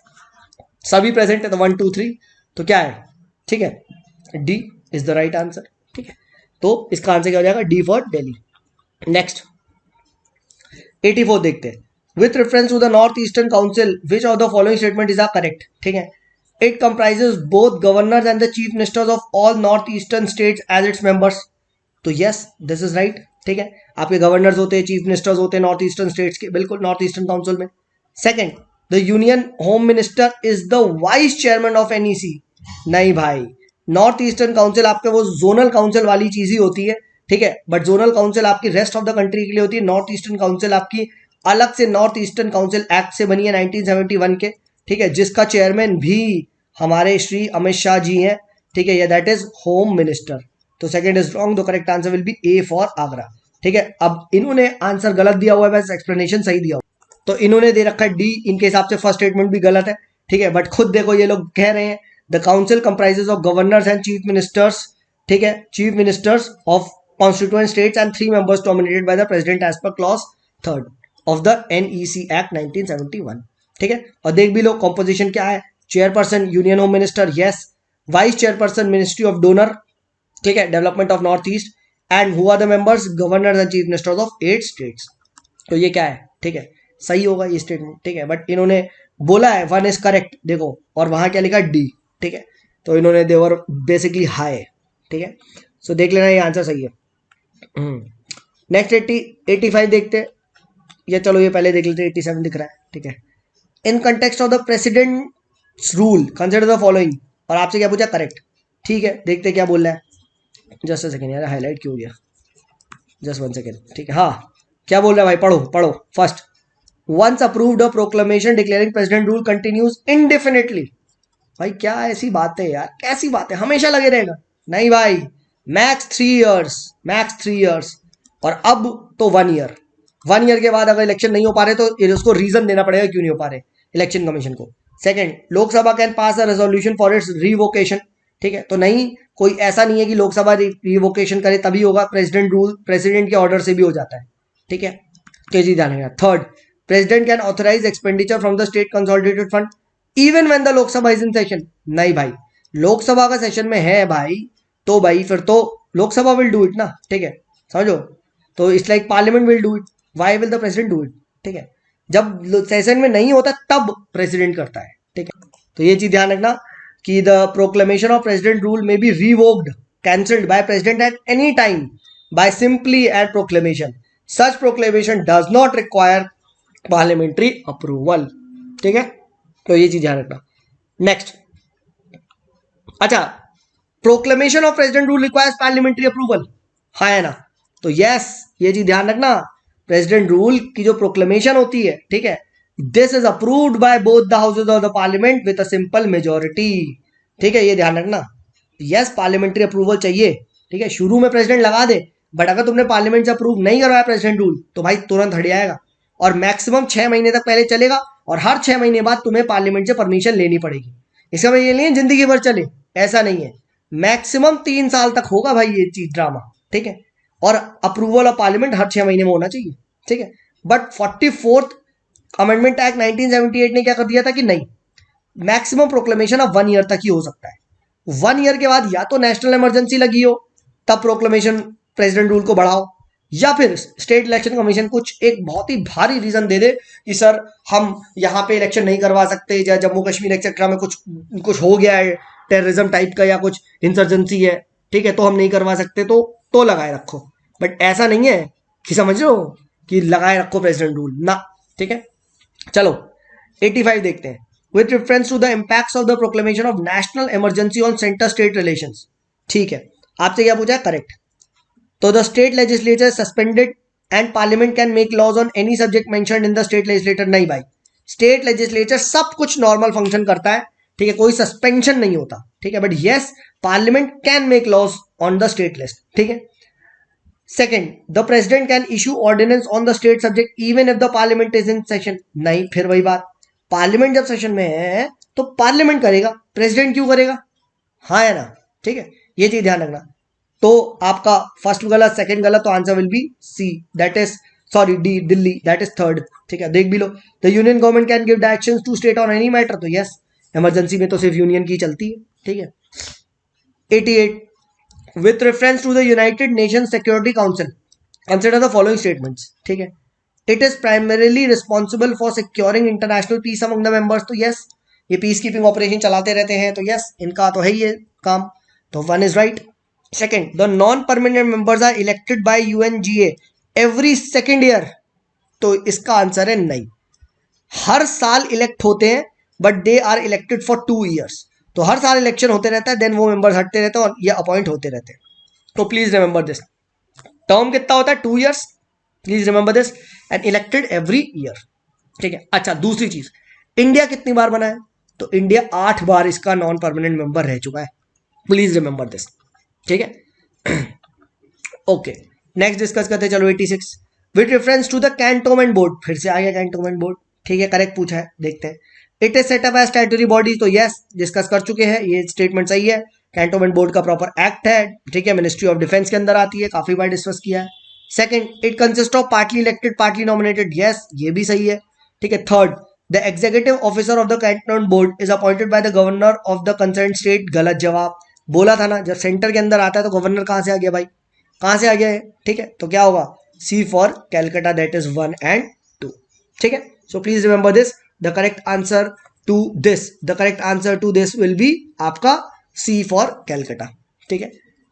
Speaker 1: सभी प्रेजेंट है, तो 1 2 3, तो क्या है, ठीक है, D is the right answer, ठीक है, तो इसका आंसर क्या हो जाएगा, डी फॉर दिल्ली। नेक्स्ट 84 देखते हैं, with reference to the north eastern council which of the following statement is are correct, ठीक है। It comprises both governors and the chief ministers of all north eastern states as its members, तो यस दिस इज राइट, ठीक है, आपके गवर्नर्स होते हैं, चीफ मिनिस्टर्स होते हैं नॉर्थ ईस्टर्न स्टेट्स के, बिल्कुल नॉर्थ ईस्टर्न काउंसिल में। Second, the union home minister is the vice chairman of NEC, नहीं भाई, नॉर्थ ईस्टर्न काउंसिल आपके वो जोनल काउंसिल वाली चीज ही होती है, ठीक है, बट जोनल काउंसिल आपकी रेस्ट ऑफ द कंट्री के लिए होती है, नॉर्थ ईस्टर्न काउंसिल आपकी अलग से नॉर्थ ईस्टर्न काउंसिल एक्ट से बनी है 1971 के, ठीक है, जिसका चेयरमैन भी हमारे श्री अमित शाह जी हैं, ठीक है, दैट इज होम मिनिस्टर, तो second is wrong, the correct answer will B A for Agra, ठीक है। अब इन्होंने आंसर गलत दिया हुआ है, बस एक्सप्लेनेशन सही दिया हुआ, तो इन्होंने दे रखा है डी, इनके हिसाब से फर्स्ट स्टेटमेंट भी गलत है, ठीक है, बट खुद देखो ये लोग कह रहे हैं the council comprises of governors and chief ministers, ठीक है, chief ministers of constituent states and 3 members nominated by the president as per clause 3rd of the NEC act 1971, ठीक है। और देख भी लो कॉम्पोजिशन क्या है, chairperson union home minister yes, vice chairperson ministry of donor, ठीक है, development of north east, and who are the members, governors and chief ministers of 8 states, तो ये क्या है, ठीक है, सही होगा ये स्टेटमेंट, ठीक है, बट इन्होंने बोला है 1 इज करेक्ट देखो, और वहां क्या लिखा डी, ठीक है, तो इन्होंने देवर बेसिकली हाई, ठीक है, सो देख लेना ये आंसर सही है। नेक्स्ट 85 देखते हैं, या चलो ये पहले देख लेते हैं, 87 दिख रहा है, ठीक है। इन context of the presidents rule consider the following, और आपसे क्या पूछा, करेक्ट, ठीक है, देखते क्या बोल रहा है, जस्ट अ सेकंड यार, हाईलाइट क्यों हो गया, जस्ट 1 सेकेंड, ठीक है। हाँ, क्या बोल रहा है भाई, पढ़ो पढ़ो। First, once approved a proclamation declaring president rule continues indefinitely. भाई क्या ऐसी बात है यार, कैसी बात है, हमेशा लगे रहेगा? नहीं भाई, मैक्स 3 इयर्स, मैक्स 3 इयर्स। और अब तो 1 ईयर, 1 ईयर के बाद अगर इलेक्शन नहीं हो पा रहे तो उसको रीजन देना पड़ेगा क्यों नहीं हो पा रहे इलेक्शन कमीशन को। Second, Lok Sabha can pass a resolution for its revocation, ठीक है। तो नहीं, कोई ऐसा नहीं है कि लोकसभा रिवोकेशन करे तभी होगा, प्रेसिडेंट रूल प्रेसिडेंट के ऑर्डर से भी हो जाता है, ठीक है। तो जी ध्यान रखना। Third, president can authorize expenditure from the state consolidated fund even when the Lok Sabha is in session. नहीं भाई, लोकसभा का सेशन में है भाई, तो भाई फिर तो लोकसभा विल डू इट ना, ठीक है, समझो। तो it's like parliament will do it, why will the president do it, ठीक है। जब सेशन में नहीं होता तब प्रेसिडेंट करता है, ठीक है। तो ये चीज ध्यान रखना कि the proclamation of president rule may be revoked, cancelled by president at any time by simply at proclamation. Such proclamation does not require parliamentary approval, ठीक है। तो ये चीज ध्यान रखना। नेक्स्ट, अच्छा, proclamation of president rule requires parliamentary approval, हाँ है ना? तो यस, ये चीज ध्यान रखना, प्रेसिडेंट रूल की जो प्रोक्लेमेशन होती है, ठीक है, this is approved by both the houses of the parliament with a simple majority, ठीक है, ये ध्यान रखना। यस, पार्लियामेंट्री अप्रूवल चाहिए, ठीक है। शुरू में प्रेसिडेंट लगा दे, बट अगर तुमने पार्लियामेंट से अप्रूव नहीं करवाया प्रेसिडेंट रूल तो भाई तुरंत हट जाएगा, और मैक्सिमम 6 महीने तक पहले चलेगा, और हर 6 महीने बाद तुम्हें पार्लियामेंट से परमिशन लेनी पड़ेगी। इसका मतलब ये नहीं है जिंदगी भर चले, ऐसा नहीं है, मैक्सिमम 3 साल तक होगा भाई ये चीज ड्रामा, ठीक है। और अप्रूवल ऑफ पार्लियामेंट हर 6 महीने में होना चाहिए, ठीक है। बट 44th अमेंडमेंट एक्ट 1978 ने क्या कर दिया था कि नहीं, मैक्सिमम प्रोक्लेमेशन ऑफ 1 ईयर तक ही हो सकता है। 1 ईयर के बाद या तो नेशनल इमरजेंसी लगी हो तब प्रोक्लेमेशन प्रेसिडेंट रूल को बढ़ाओ, या फिर स्टेट इलेक्शन कमीशन कुछ एक बहुत ही भारी रीजन दे दे कि सर हम यहाँ पे इलेक्शन नहीं करवा सकते, या जम्मू कश्मीर एक्सेट्रा में कुछ कुछ हो गया है टेररिज्म टाइप का या कुछ इंसर्जेंसी है, ठीक है, तो हम नहीं करवा सकते, तो लगाए रखो। बट ऐसा नहीं है कि समझ रहे हो कि लगाए रखो प्रेसिडेंट रूल ना, ठीक है। चलो 85 देखते हैं। With reference to the impacts of the proclamation of national emergency on centre state relations, ठीक है, आपसे क्या पूछा है, करेक्ट। तो the state legislature suspended and parliament can make laws on any subject mentioned in the state legislator. नहीं भाई, स्टेट लेजिस्लेचर सब कुछ नॉर्मल फंक्शन करता है, ठीक है, कोई सस्पेंशन नहीं होता, ठीक है। But yes, parliament can make laws on the state list, ठीक है। Second, the president can issue ordinance on the state subject even if the parliament is in session. नहीं, फिर वही बात, पार्लियामेंट जब सेशन में है तो पार्लियामेंट करेगा, प्रेसिडेंट क्यों करेगा, हाँ है ना, ठीक है, ये चीज ध्यान रखना। तो आपका फर्स्ट गलत, सेकंड गलत, तो answer will be C, that is sorry D, Delhi, that is third, ठीक है। देख भी लो, the union government can give directions to state on any matter, तो यस, इमरजेंसी में तो सिर्फ यूनियन की चलती है, ठीक है। 88, with reference to the United Nations Security Council, consider the following statements, ठीक है। It is primarily responsible for securing international peace among the members, तो yes, ये पीस कीपिंग ऑपरेशन चलाते रहते हैं, तो yes, इनका तो है ही काम, तो 1 is right. Second, the non-permanent members are elected by UNGA every second year, तो इसका आंसर है नहीं, हर साल इलेक्ट होते हैं, but they are elected for 2 years, तो हर साल इलेक्शन होते रहता है, देन वो मेंबर्स हटते रहते हैं और ये अपॉइंट होते रहते हैं। तो प्लीज रिमेंबर दिस, टर्म कितना होता है, 2 years, please remember this, and elected every year, ठीक है। अच्छा, दूसरी चीज, इंडिया कितनी बार बना है, तो इंडिया 8 बार इसका नॉन परमानेंट मेंबर रह चुका है, प्लीज रिमेंबर दिस, ठीक है। ओके, नेक्स्ट डिस्कस करते हैं, चलो 86, with reference to the cantonment board, फिर से आ गया कैंटोनमेंट बोर्ड, ठीक है, करेक्ट पूछा है, देखते हैं। It is set up as statutory body, तो यस, डिस्कस कर चुके हैं, ये स्टेटमेंट सही है, कैंटोनमेंट बोर्ड का प्रॉपर एक्ट है, ठीक है, मिनिस्ट्री ऑफ डिफेंस के अंदर आती है, काफी बार डिस्कस किया है। Second, it consist of partly elected partly nominated, yes, ये भी सही है, ठीक है। Third, the executive officer of the cantonment board is appointed by the governor of the concern state, गलत जवाब, बोला था ना, जब सेंटर के अंदर आता है तो गवर्नर कहां से आ गया भाई, कहां से आ गया है, ठीक है, तो क्या होगा, C for Calcutta, that is 1 and 2, ठीक है। So please remember this, the correct answer to this, the correct answer to this will be आपका सी फॉर कैलकाटा, ठीक है।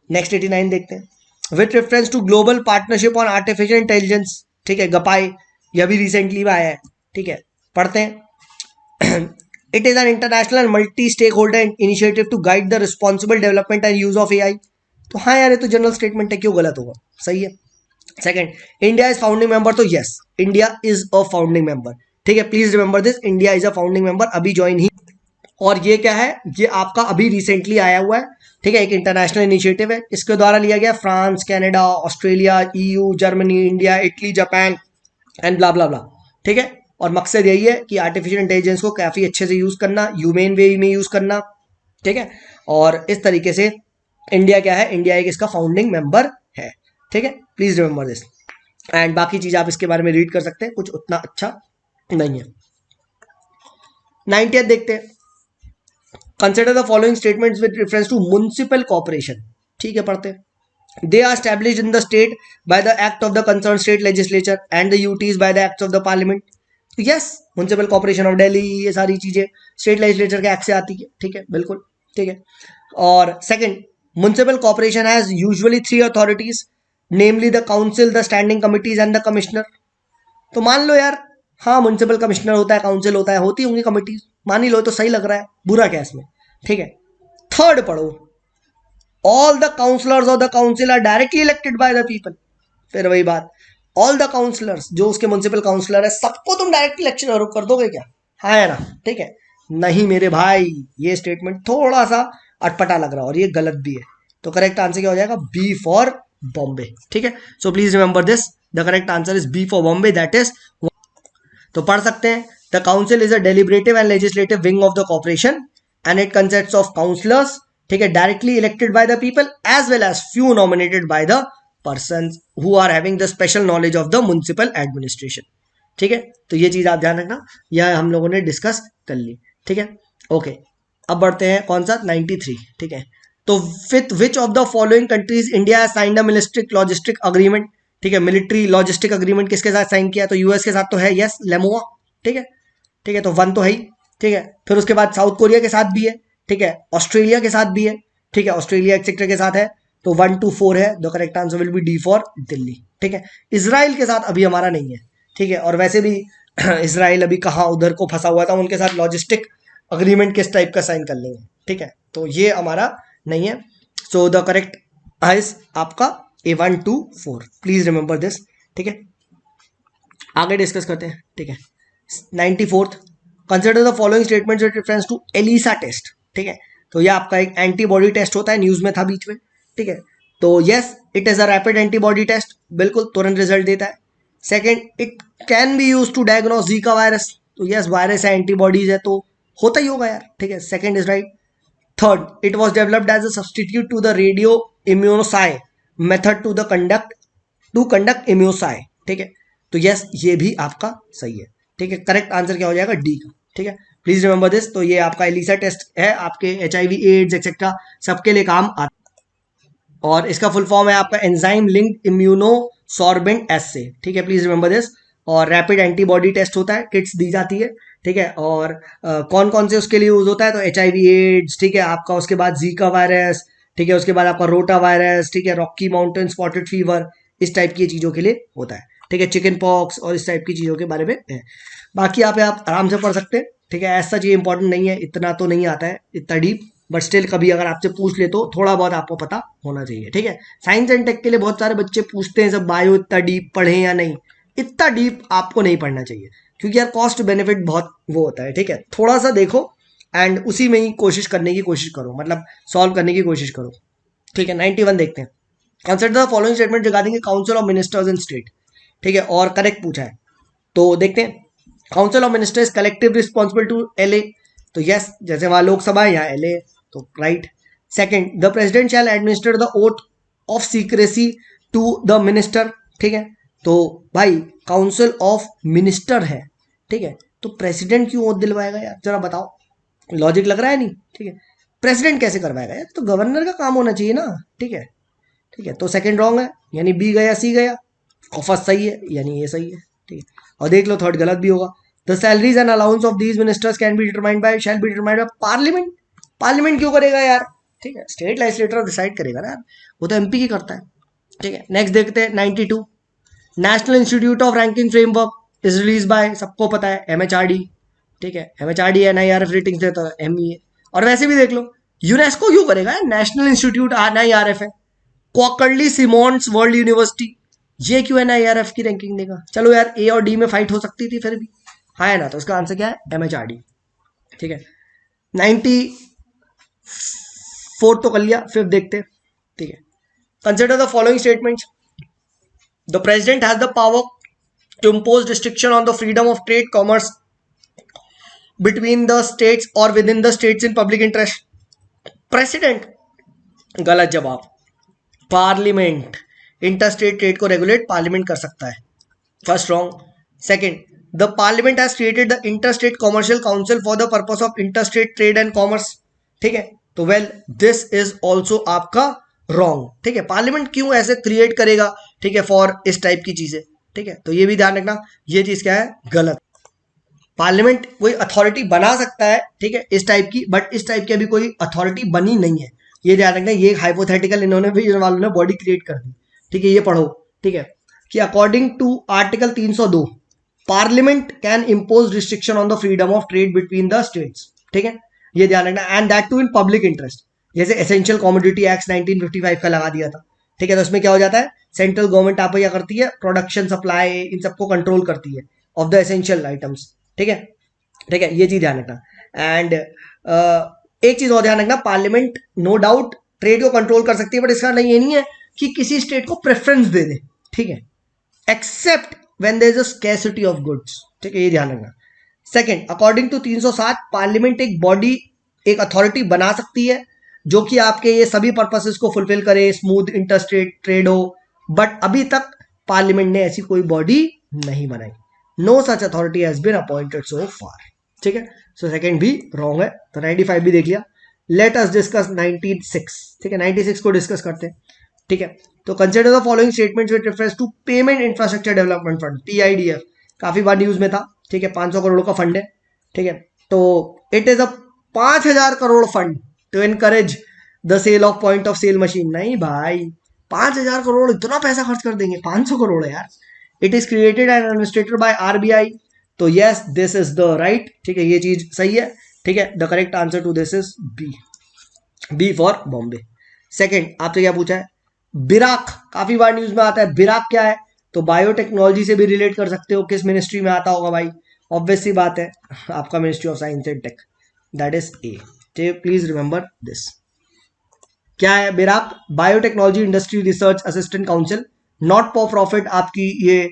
Speaker 1: नेक्स्ट 89 देखते हैं, with reference to global partnership on artificial intelligence, ठीक है, गपाई, यह भी रिसेंटली में आया है, ठीक है, पढ़ते हैं। It is an international and multi stakeholder initiative to guide the responsible development and use of AI, तो हाँ यार, ये तो जनरल स्टेटमेंट है, क्यों गलत होगा, सही है। Second, India is founding member, तो yes India is a founding member, ठीक है, please remember this, India is a founding member, अभी ज्वाइन ही। और ये क्या है, ये आपका अभी रिसेंटली आया हुआ है, ठीक है, एक इंटरनेशनल इनिशिएटिव है, इसके द्वारा लिया गया France, Canada, Australia, EU, Germany, India, Italy, Japan and blah blah blah, ठीक है। और मकसद यही है कि आर्टिफिशियल इंटेलिजेंस को काफी अच्छे से यूज करना, ह्यूमन वे में यूज करना, ठीक है। और इस तरीके से इंडिया क्या है, इंडिया एक इसका फाउंडिंग मेंबर है, ठीक है, प्लीज रिमेंबर दिस। एंड बाकी चीज आप इसके बारे में रीड कर सकते हैं, कुछ उतना अच्छा नहीं है। 90th देखते हैं, consider the following statements with reference to municipal corporation, ठीक है, पढ़ते हैं। They are established in the state by the act of the concerned state legislature and the UTs by the acts of the parliament. Yes, municipal corporation of Delhi, ये सारी चीजें स्टेट लेजिस्लेचर के एक्ट से आती है, ठीक है, बिल्कुल, ठीक है। और second, municipal corporation has usually 3 authorities, namely the council, the standing committees and the commissioner. तो मान लो यार, हाँ म्युनिसिपल कमिश्नर होता है, काउंसिल होता है, होती होंगी कमिटीज, मान ही लो, तो सही लग रहा है, बुरा क्या इसमें, ठीक है। थर्ड पढ़ो, all the councillors of the council are directly elected by the people. फिर वही बात, ऑल द काउंसलर्स, जो उसके म्युनिसिपल काउंसलर है, सबको तुम डायरेक्ट इलेक्शन कर दोगे क्या, हाँ है ना, ठीक है। नहीं मेरे भाई, ये स्टेटमेंट थोड़ा सा अटपटा लग रहा है और ये गलत भी है, तो करेक्ट आंसर क्या हो जाएगा, बी फॉर बॉम्बे, ठीक है। So please remember this, the correct answer is B for Bombay, that is. तो पढ़ सकते हैं, the council is a deliberative and legislative wing of the corporation and it consists of councillors, ठीक है, directly elected by the people as well as few nominated by the persons who are having the special knowledge of the municipal administration, ठीक है। तो ये चीज आप ध्यान रखना, यह हम लोगों ने डिस्कस कर ली, ठीक है, ओके। अब बढ़ते हैं कौन सा, 93, ठीक है। तो with which of the following countries India signed a military logistic agreement, ठीक है, मिलिट्री लॉजिस्टिक अग्रीमेंट किसके साथ साइन किया, तो यूएस के साथ तो है, यस, लेमोआ, ठीक है, ठीक है, तो 1 तो है ही, ठीक है। फिर उसके बाद साउथ कोरिया के साथ भी है, ठीक है, ऑस्ट्रेलिया के साथ भी है, ठीक है, ऑस्ट्रेलिया एक्सेट्रा के साथ है, तो 1 to 4 है, the correct answer will be D for Delhi, ठीक है। इसराइल के साथ अभी हमारा नहीं है, ठीक है, और वैसे भी इसराइल अभी कहाँ उधर को फंसा हुआ था, उनके साथ लॉजिस्टिक अग्रीमेंट किस टाइप का साइन कर लेंगे, ठीक है, तो ये हमारा नहीं है। सो द करेक्ट इज आपका A1 to 4, please remember this, ठीक है। आगे डिस्कस करते हैं, ठीक है। 94th, consider the following statements with reference to ELISA test, ठीक है। तो ये आपका एक एंटीबॉडी टेस्ट होता है, न्यूज में था बीच में, ठीक है। तो yes, it is a rapid antibody test, बिल्कुल तुरंत रिजल्ट देता है। Second, it can be use to diagnose Zika virus, तो यस वायरस है, एंटीबॉडीज है, तो होता ही होगा यार, ठीक है, second is right. Third, it was developed as a substitute to the radio immunoassay method to conduct immunoassay, ठीक है। तो यस ये भी आपका सही है, ठीक है, करेक्ट आंसर क्या हो जाएगा, डी का, ठीक है, प्लीज रिमेंबर दिस। तो ये आपका एलिसा टेस्ट है, आपके HIV एड्स एक्सेट्रा सबके लिए काम आता है, और इसका फुल फॉर्म है आपका एंजाइम लिंक्ड इम्यूनोसॉर्बेंट एसे, ठीक है, प्लीज रिमेंबर दिस। और रैपिड एंटीबॉडी टेस्ट होता है, किट्स दी जाती है, ठीक है। और कौन कौन से उसके लिए यूज होता है, तो HIV एड्स, ठीक है, आपका उसके बाद जीका वायरस, ठीक है, उसके बाद आपका रोटा वायरस, ठीक है, रॉकी माउंटेन स्पॉटेड फीवर, इस टाइप की चीजों के लिए होता है, ठीक है, चिकन पॉक्स और इस टाइप की चीज़ों के बारे में है। बाकी यहाँ पे आप आराम से पढ़ सकते हैं, ठीक है, ऐसा चीज़ इंपॉर्टेंट नहीं है, इतना तो नहीं आता है इतना डीप, बट स्टिल कभी अगर आपसे पूछ ले तो थोड़ा बहुत आपको पता होना चाहिए, ठीक है। साइंस एंड टेक के लिए बहुत सारे बच्चे पूछते हैं सब, बायो इतना डीप पढ़ें या नहीं, इतना डीप आपको नहीं पढ़ना चाहिए, क्योंकि यार कॉस्ट बेनिफिट बहुत वो होता है, ठीक है, थोड़ा सा देखो एंड उसी में ही कोशिश करने की कोशिश करो, मतलब सॉल्व करने की कोशिश करो, ठीक है। 91 देखते हैं, consider the following statement regarding council of ministers in state, ठीक है, और करेक्ट पूछा है, तो देखते हैं। Council of ministers collective responsible to LA, तो यस, जैसे वहां लोकसभा है यहाँ LA, तो right. Second, the president shall administer the oath of secrecy to the minister, ठीक है, तो भाई काउंसिल ऑफ मिनिस्टर है, ठीक है, तो प्रेसिडेंट क्यों ओथ दिलवाएगा यार, जरा बताओ, लॉजिक लग रहा है नहीं, ठीक है, प्रेसिडेंट कैसे करवाएगा यार, तो गवर्नर का काम होना चाहिए ना, ठीक है, ठीक है, तो सेकंड रॉन्ग है, यानी बी गया सी गया, और फर्स्ट सही है, यानी ये सही है, ठीक है। और देख लो थर्ड गलत भी होगा, the salaries and allowance of these ministers can be determined bye shell be determined by parliament, parliament क्यों करेगा यार, ठीक है, स्टेट लेजिस्लेटर डिसाइड करेगा ना यार, वो तो MP की करता है, ठीक है। नेक्स्ट देखते हैं 92, national institute of ranking framework is release by, सबको पता है MHRD, ठीक है, MHRD NIRF रेटिंग्स देता है, MEA। और वैसे भी देख लो, यूनेस्को क्यों करेगा, नेशनल इंस्टीट्यूट NIRF है, क्वाकरली सिमोन्स वर्ल्ड यूनिवर्सिटी, ये क्यों NIRF की रैंकिंग देगा? चलो यार A और D में फाइट हो सकती थी फिर भी, हाँ है ना, तो इसका आंसर क्या है MHRD। ठीक है, 94 तो कर लिया, फिफ्थ देखते हैं। ठीक है, consider the following statements. The president has the power to impose restriction on the freedom of trade commerce between the states और within the states in public interest. President, गलत जवाब। पार्लियामेंट, इंटरस्टेट ट्रेड को रेगुलेट पार्लियामेंट कर सकता है। First wrong. Second, the parliament has created the interstate commercial council for the purpose of interstate trade and commerce. ठीक है, तो वेल दिस इज ऑल्सो आपका रॉन्ग। ठीक है, पार्लियामेंट क्यों ऐसे क्रिएट करेगा, ठीक है, फॉर इस टाइप की चीजें। ठीक है, तो ये भी ध्यान रखना, ये चीज क्या है, गलत। पार्लियामेंट कोई अथॉरिटी बना सकता है, ठीक है, इस टाइप की, बट इस टाइप की अभी कोई अथॉरिटी बनी नहीं है, ये ध्यान रखना। ये हाइपोथेटिकल इन्होंने भी वालों ने बॉडी क्रिएट कर दी। ठीक है, ये पढ़ो। ठीक है, कि according to article 302 parliament can impose restriction on the freedom of trade between the states. ठीक है, ये ध्यान रखना, and that too in public interest. जैसे एसेंशियल कमोडिटी एक्ट 1955 का लगा दिया था। ठीक है, तो इसमें क्या हो जाता है, सेंट्रल गवर्नमेंट आप क्या करती है, प्रोडक्शन सप्लाई इन सबको कंट्रोल करती है ऑफ द एसेंशियल आइटम्स। ठीक है, ठीक है, ये चीज ध्यान रखना। एंड एक चीज और ध्यान रखना, पार्लियामेंट नो डाउट ट्रेड को कंट्रोल कर सकती है, बट इसका नहीं, ये नहीं है कि किसी स्टेट को प्रेफरेंस दे दे। ठीक है, except when there is a scarcity of goods. ठीक है, ये ध्यान रखना। सेकंड, अकॉर्डिंग टू 307 पार्लियामेंट एक बॉडी, एक अथॉरिटी बना सकती है जो कि आपके ये सभी पर्पसेस को फुलफिल करे, स्मूथ इंटरस्टेट ट्रेड हो, बट अभी तक पार्लियामेंट ने ऐसी कोई बॉडी नहीं बनाई। No such authority has been appointed so far. ठीक है, सो सेकंड भी रॉन्ग है, तो 95 भी देख लिया। Late us discuss 96। ठीक है, 96 को डिस्कस करते हैं। ठीक है, तो consider the following statements with reference to payment infrastructure development fund, PIDF। काफी बार न्यूज में था। ठीक है, 500 करोड़ का फंड है। ठीक है, तो it is a 5000 crore fund to encourage the sale of point of sale machine. नहीं भाई, 5000 करोड़ इतना पैसा खर्च कर देंगे, 500 करोड़ है यार। It is created and administered by RBI। तो yes, this is the right. ठीक है, ये चीज सही है। ठीक है, the correct answer to this is B for Bombay. Second, आपसे क्या पूछा है, बिराक, काफी बार न्यूज में आता है। बिराक क्या है, तो बायोटेक्नोलॉजी से भी रिलेट कर सकते हो, किस मिनिस्ट्री में आता होगा भाई, ऑब्वियस सी बात है, आपका ministry of science and tech, that is A. Please remember this. क्या है BIRAC, biotechnology industry research assistant council, not for profit आपकी ये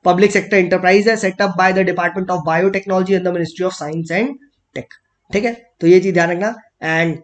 Speaker 1: पब्लिक सेक्टर इंटरप्राइज है, set up by the department of biotechnology and the ministry of science and tech. ठीक है, तो ये चीज ध्यान रखना। एंड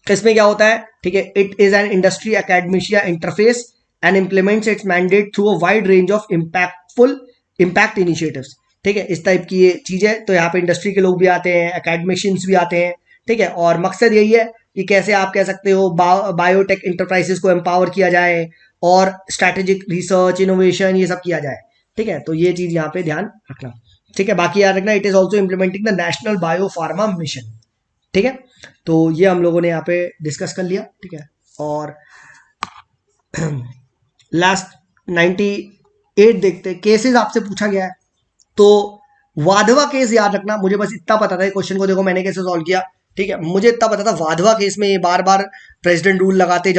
Speaker 1: इसमें क्या होता है, ठीक है, it is an industry academia interface and implements its mandate through a wide range of impact initiatives. ठीक है, इस टाइप की ये चीज है, तो यहाँ पे इंडस्ट्री के लोग भी आते हैं, एकेडमिशियंस भी आते हैं। ठीक है, और मकसद यही है कि कैसे आप कह सकते हो बायोटेक इंटरप्राइजेस को एम्पावर किया जाए और स्ट्रैटेजिक रिसर्च इनोवेशन ये सब किया जाए। ठीक है, तो ये चीज यहाँ पे ध्यान रखना। ठीक है, बाकी याद रखना, it is also implementing the national bio pharma mission. ठीक है, तो ये हम लोगों ने यहाँ पे डिस्कस कर लिया। ठीक है, और लास्ट 98 देखते हैं, केसेस आपसे पूछा गया है। तो वाधवा केस याद रखना, मुझे बस इतना पता था, क्वेश्चन को देखो मैंने कैसे सॉल्व किया। ठीक है, मुझे इतना पता था वाधवा केस में ये बार बार प्रेसिडेंट रूल लगाते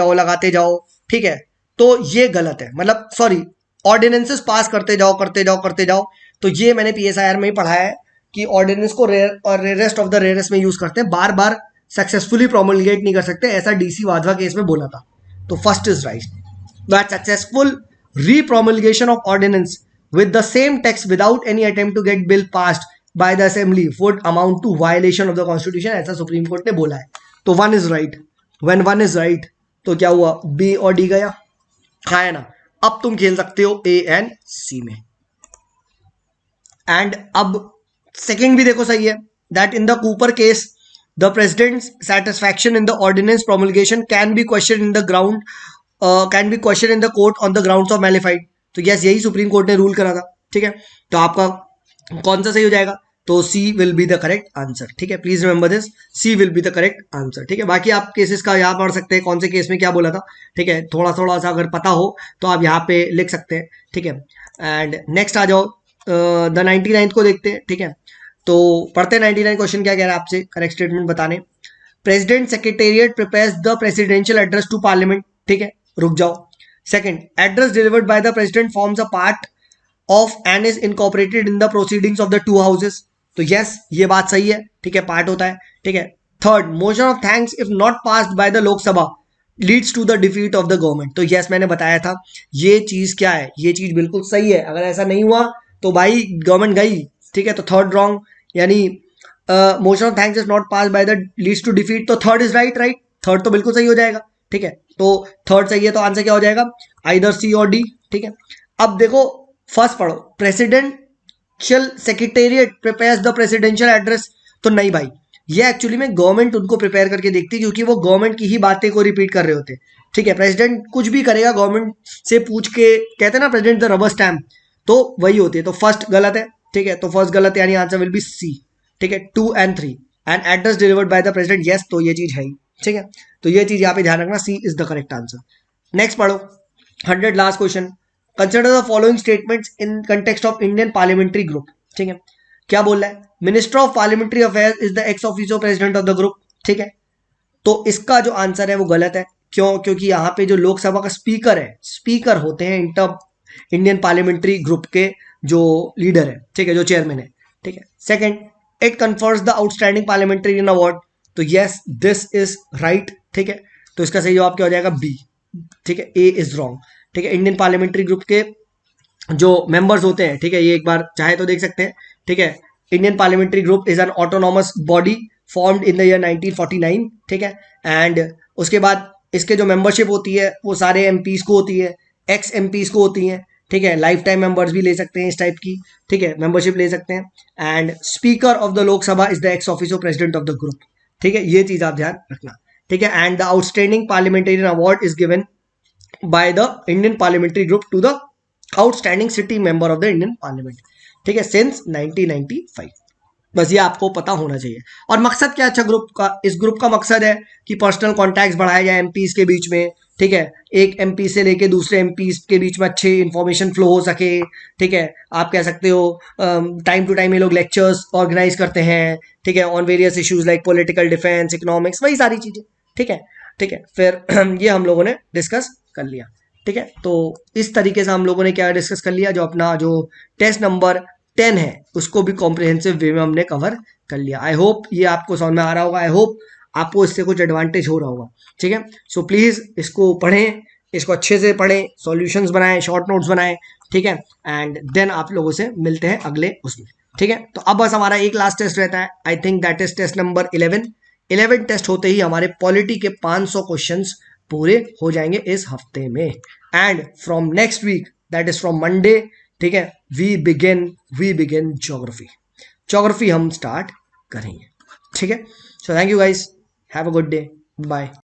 Speaker 1: जाओ। ठीक है, तो ये गलत है, मतलब सॉरी, ऑर्डिनेंसेस पास करते जाओ। तो ये मैंने PSIR में ही पढ़ा है कि ऑर्डिनेंस को रेयर और रेयरेस्ट ऑफ द रेयरेस्ट में यूज करते हैं, बार बार सक्सेसफुली प्रोमलगेट नहीं कर सकते, ऐसा DC वाधवा केस में बोला था। तो first is right, that successful repromulgation of ordinance with the same text without any attempt to get bill passed by the assembly would amount to violation of the constitution, ऐसा सुप्रीम कोर्ट ने बोला है। तो one is right, when one is right तो क्या हुआ, B और D गया, हाँ है ना। अब तुम खेल सकते हो A and C में। एंड अब सेकेंड भी देखो सही है, that in the Cooper case the president's satisfaction in the ordinance promulgation can be questioned in the ground can be questioned in the court on the grounds of malified। तो यस, यही सुप्रीम कोर्ट ने रूल करा था। ठीक है, तो आपका कौन सा सही हो जाएगा, तो C will be the correct answer. ठीक है, please remember this, C will be the correct answer. ठीक है, बाकी आप केसेस का यहाँ पढ़ सकते हैं, कौन से केस में क्या बोला था। ठीक है, थोड़ा थोड़ा सा अगर पता हो तो आप यहाँ पे लिख सकते हैं। ठीक है, एंड नेक्स्ट आ जाओ, द 99th को देखते हैं। ठीक है, तो पढ़ते हैं 99 क्वेश्चन क्या कह रहा है आपसे, करेक्ट स्टेटमेंट बताने। President secretariat prepares the presidential address to parliament. ठीक है, रुक जाओ। Second, address delivered by the president forms a part of and is incorporated in the proceedings of the two houses. तो यस, ये बात सही है, ठीक है, पार्ट होता है, ठीक है। Third, motion of thanks if not passed by the Lok Sabha leads to the defeat of the government. तो यस, मैंने बताया था ये चीज क्या है, ये चीज बिल्कुल सही है। अगर ऐसा नहीं हुआ तो भाई गवर्नमेंट गई, ठीक है। तो थर्ड रॉन्ग, यानी motion of thanks is not pass by the leads to defeat, तो third is right, right, third तो बिल्कुल सही हो जाएगा, ठीक है। तो थर्ड सही है, तो आंसर क्या हो जाएगा, आइदर सी और डी, ठीक है। अब देखो फर्स्ट पढ़ो, presidential secretariat prepares the presidential address. तो नहीं भाई, ये एक्चुअली में गवर्नमेंट उनको प्रिपेयर करके देखती है, क्योंकि वो गवर्नमेंट की ही बातें को रिपीट कर रहे होते हैं, ठीक है। प्रेसिडेंट कुछ भी करेगा गवर्नमेंट से पूछ के, कहते हैं ना प्रेसिडेंट द रबर स्टैम्प, तो वही होती है। तो फर्स्ट गलत है, ठीक है, तो फर्स्ट गलत, यानी आंसर विल बी सी, ठीक है। 2 and 3 and address delivered by the president, yes, तो ये चीज है ही, ठीक है। तो ये चीज यहाँ पे ध्यान रखना, C is the correct answer. Next पढ़ो, 100 last question, consider the following statements in context of Indian parliamentary group, ठीक है। क्या बोल रहा है, minister of parliamentary affairs is the ex officio president of the group, ठीक है। तो इसका जो आंसर है वो गलत है, क्यों, क्योंकि यहाँ पे जो लोकसभा का स्पीकर है, स्पीकर होते हैं इंडियन पार्लियामेंट्री ग्रुप के जो लीडर है, ठीक है, जो चेयरमैन है, ठीक है। Second, it confers the outstanding parliamentary award. तो यस, दिस इज राइट, ठीक है। तो इसका सही जवाब क्या हो जाएगा, बी, ठीक है। ए इज रॉन्ग, ठीक है। इंडियन पार्लियामेंट्री ग्रुप के जो मेंबर्स होते हैं, ठीक है, ये एक बार चाहे तो देख सकते हैं, ठीक है। Indian parliamentary group is an autonomous body formed in the year 1949, ठीक है। एंड उसके बाद इसके जो मेंबरशिप होती है वो सारे एमपीज को होती है, एक्स एमपीज को होती है, ठीक है। लाइफ टाइम मेंबर्स भी ले सकते हैं इस टाइप की, ठीक है, मेंबरशिप ले सकते हैं। And speaker of the Lok Sabha is the ex officio president of the group, ठीक है, ये चीज आप ध्यान रखना, ठीक है। And the outstanding parliamentarian award is given by the Indian parliamentary group to the outstanding sitting member of the Indian parliament, ठीक है, सिंस 1995। बस ये आपको पता होना चाहिए। और मकसद क्या, अच्छा ग्रुप का, इस ग्रुप का मकसद है कि पर्सनल कॉन्टैक्ट्स बढ़ाया जाए एमपीज के बीच में, ठीक है। एक एमपी से लेके दूसरे एमपीज के बीच में अच्छे इंफॉर्मेशन फ्लो हो सके, ठीक है। आप कह सकते हो टाइम टू टाइम ये लोग लेक्चर्स ऑर्गेनाइज करते हैं, ठीक है, on various issues like political, defence, economics, वही सारी चीजें, ठीक है, ठीक है। फिर ये हम लोगों ने डिस्कस कर लिया, ठीक है। तो इस तरीके से हम लोगों ने क्या डिस्कस कर लिया, जो अपना जो टेस्ट नंबर 10 है उसको भी कॉम्प्रिहेंसिव वे में हमने कवर कर लिया। आई होप ये आपको समझ में आ रहा होगा, आई होप आपको इससे कुछ एडवांटेज हो रहा होगा, ठीक है। सो प्लीज इसको पढ़ें, इसको अच्छे से पढ़ें, सॉल्यूशंस बनाएं, शॉर्ट नोट्स बनाएं, ठीक है। एंड देन आप लोगों से मिलते हैं अगले उसमें, ठीक है। तो अब बस हमारा एक लास्ट टेस्ट रहता है, I think that is test number 11 test होते ही हमारे पॉलिटी के 500 क्वेश्चंस पूरे हो जाएंगे इस हफ्ते में। And from next week, that is from Monday, ठीक है, वी बिगिन ज्योग्राफी हम स्टार्ट करेंगे, ठीक है। So thank you guys, have a good day, bye.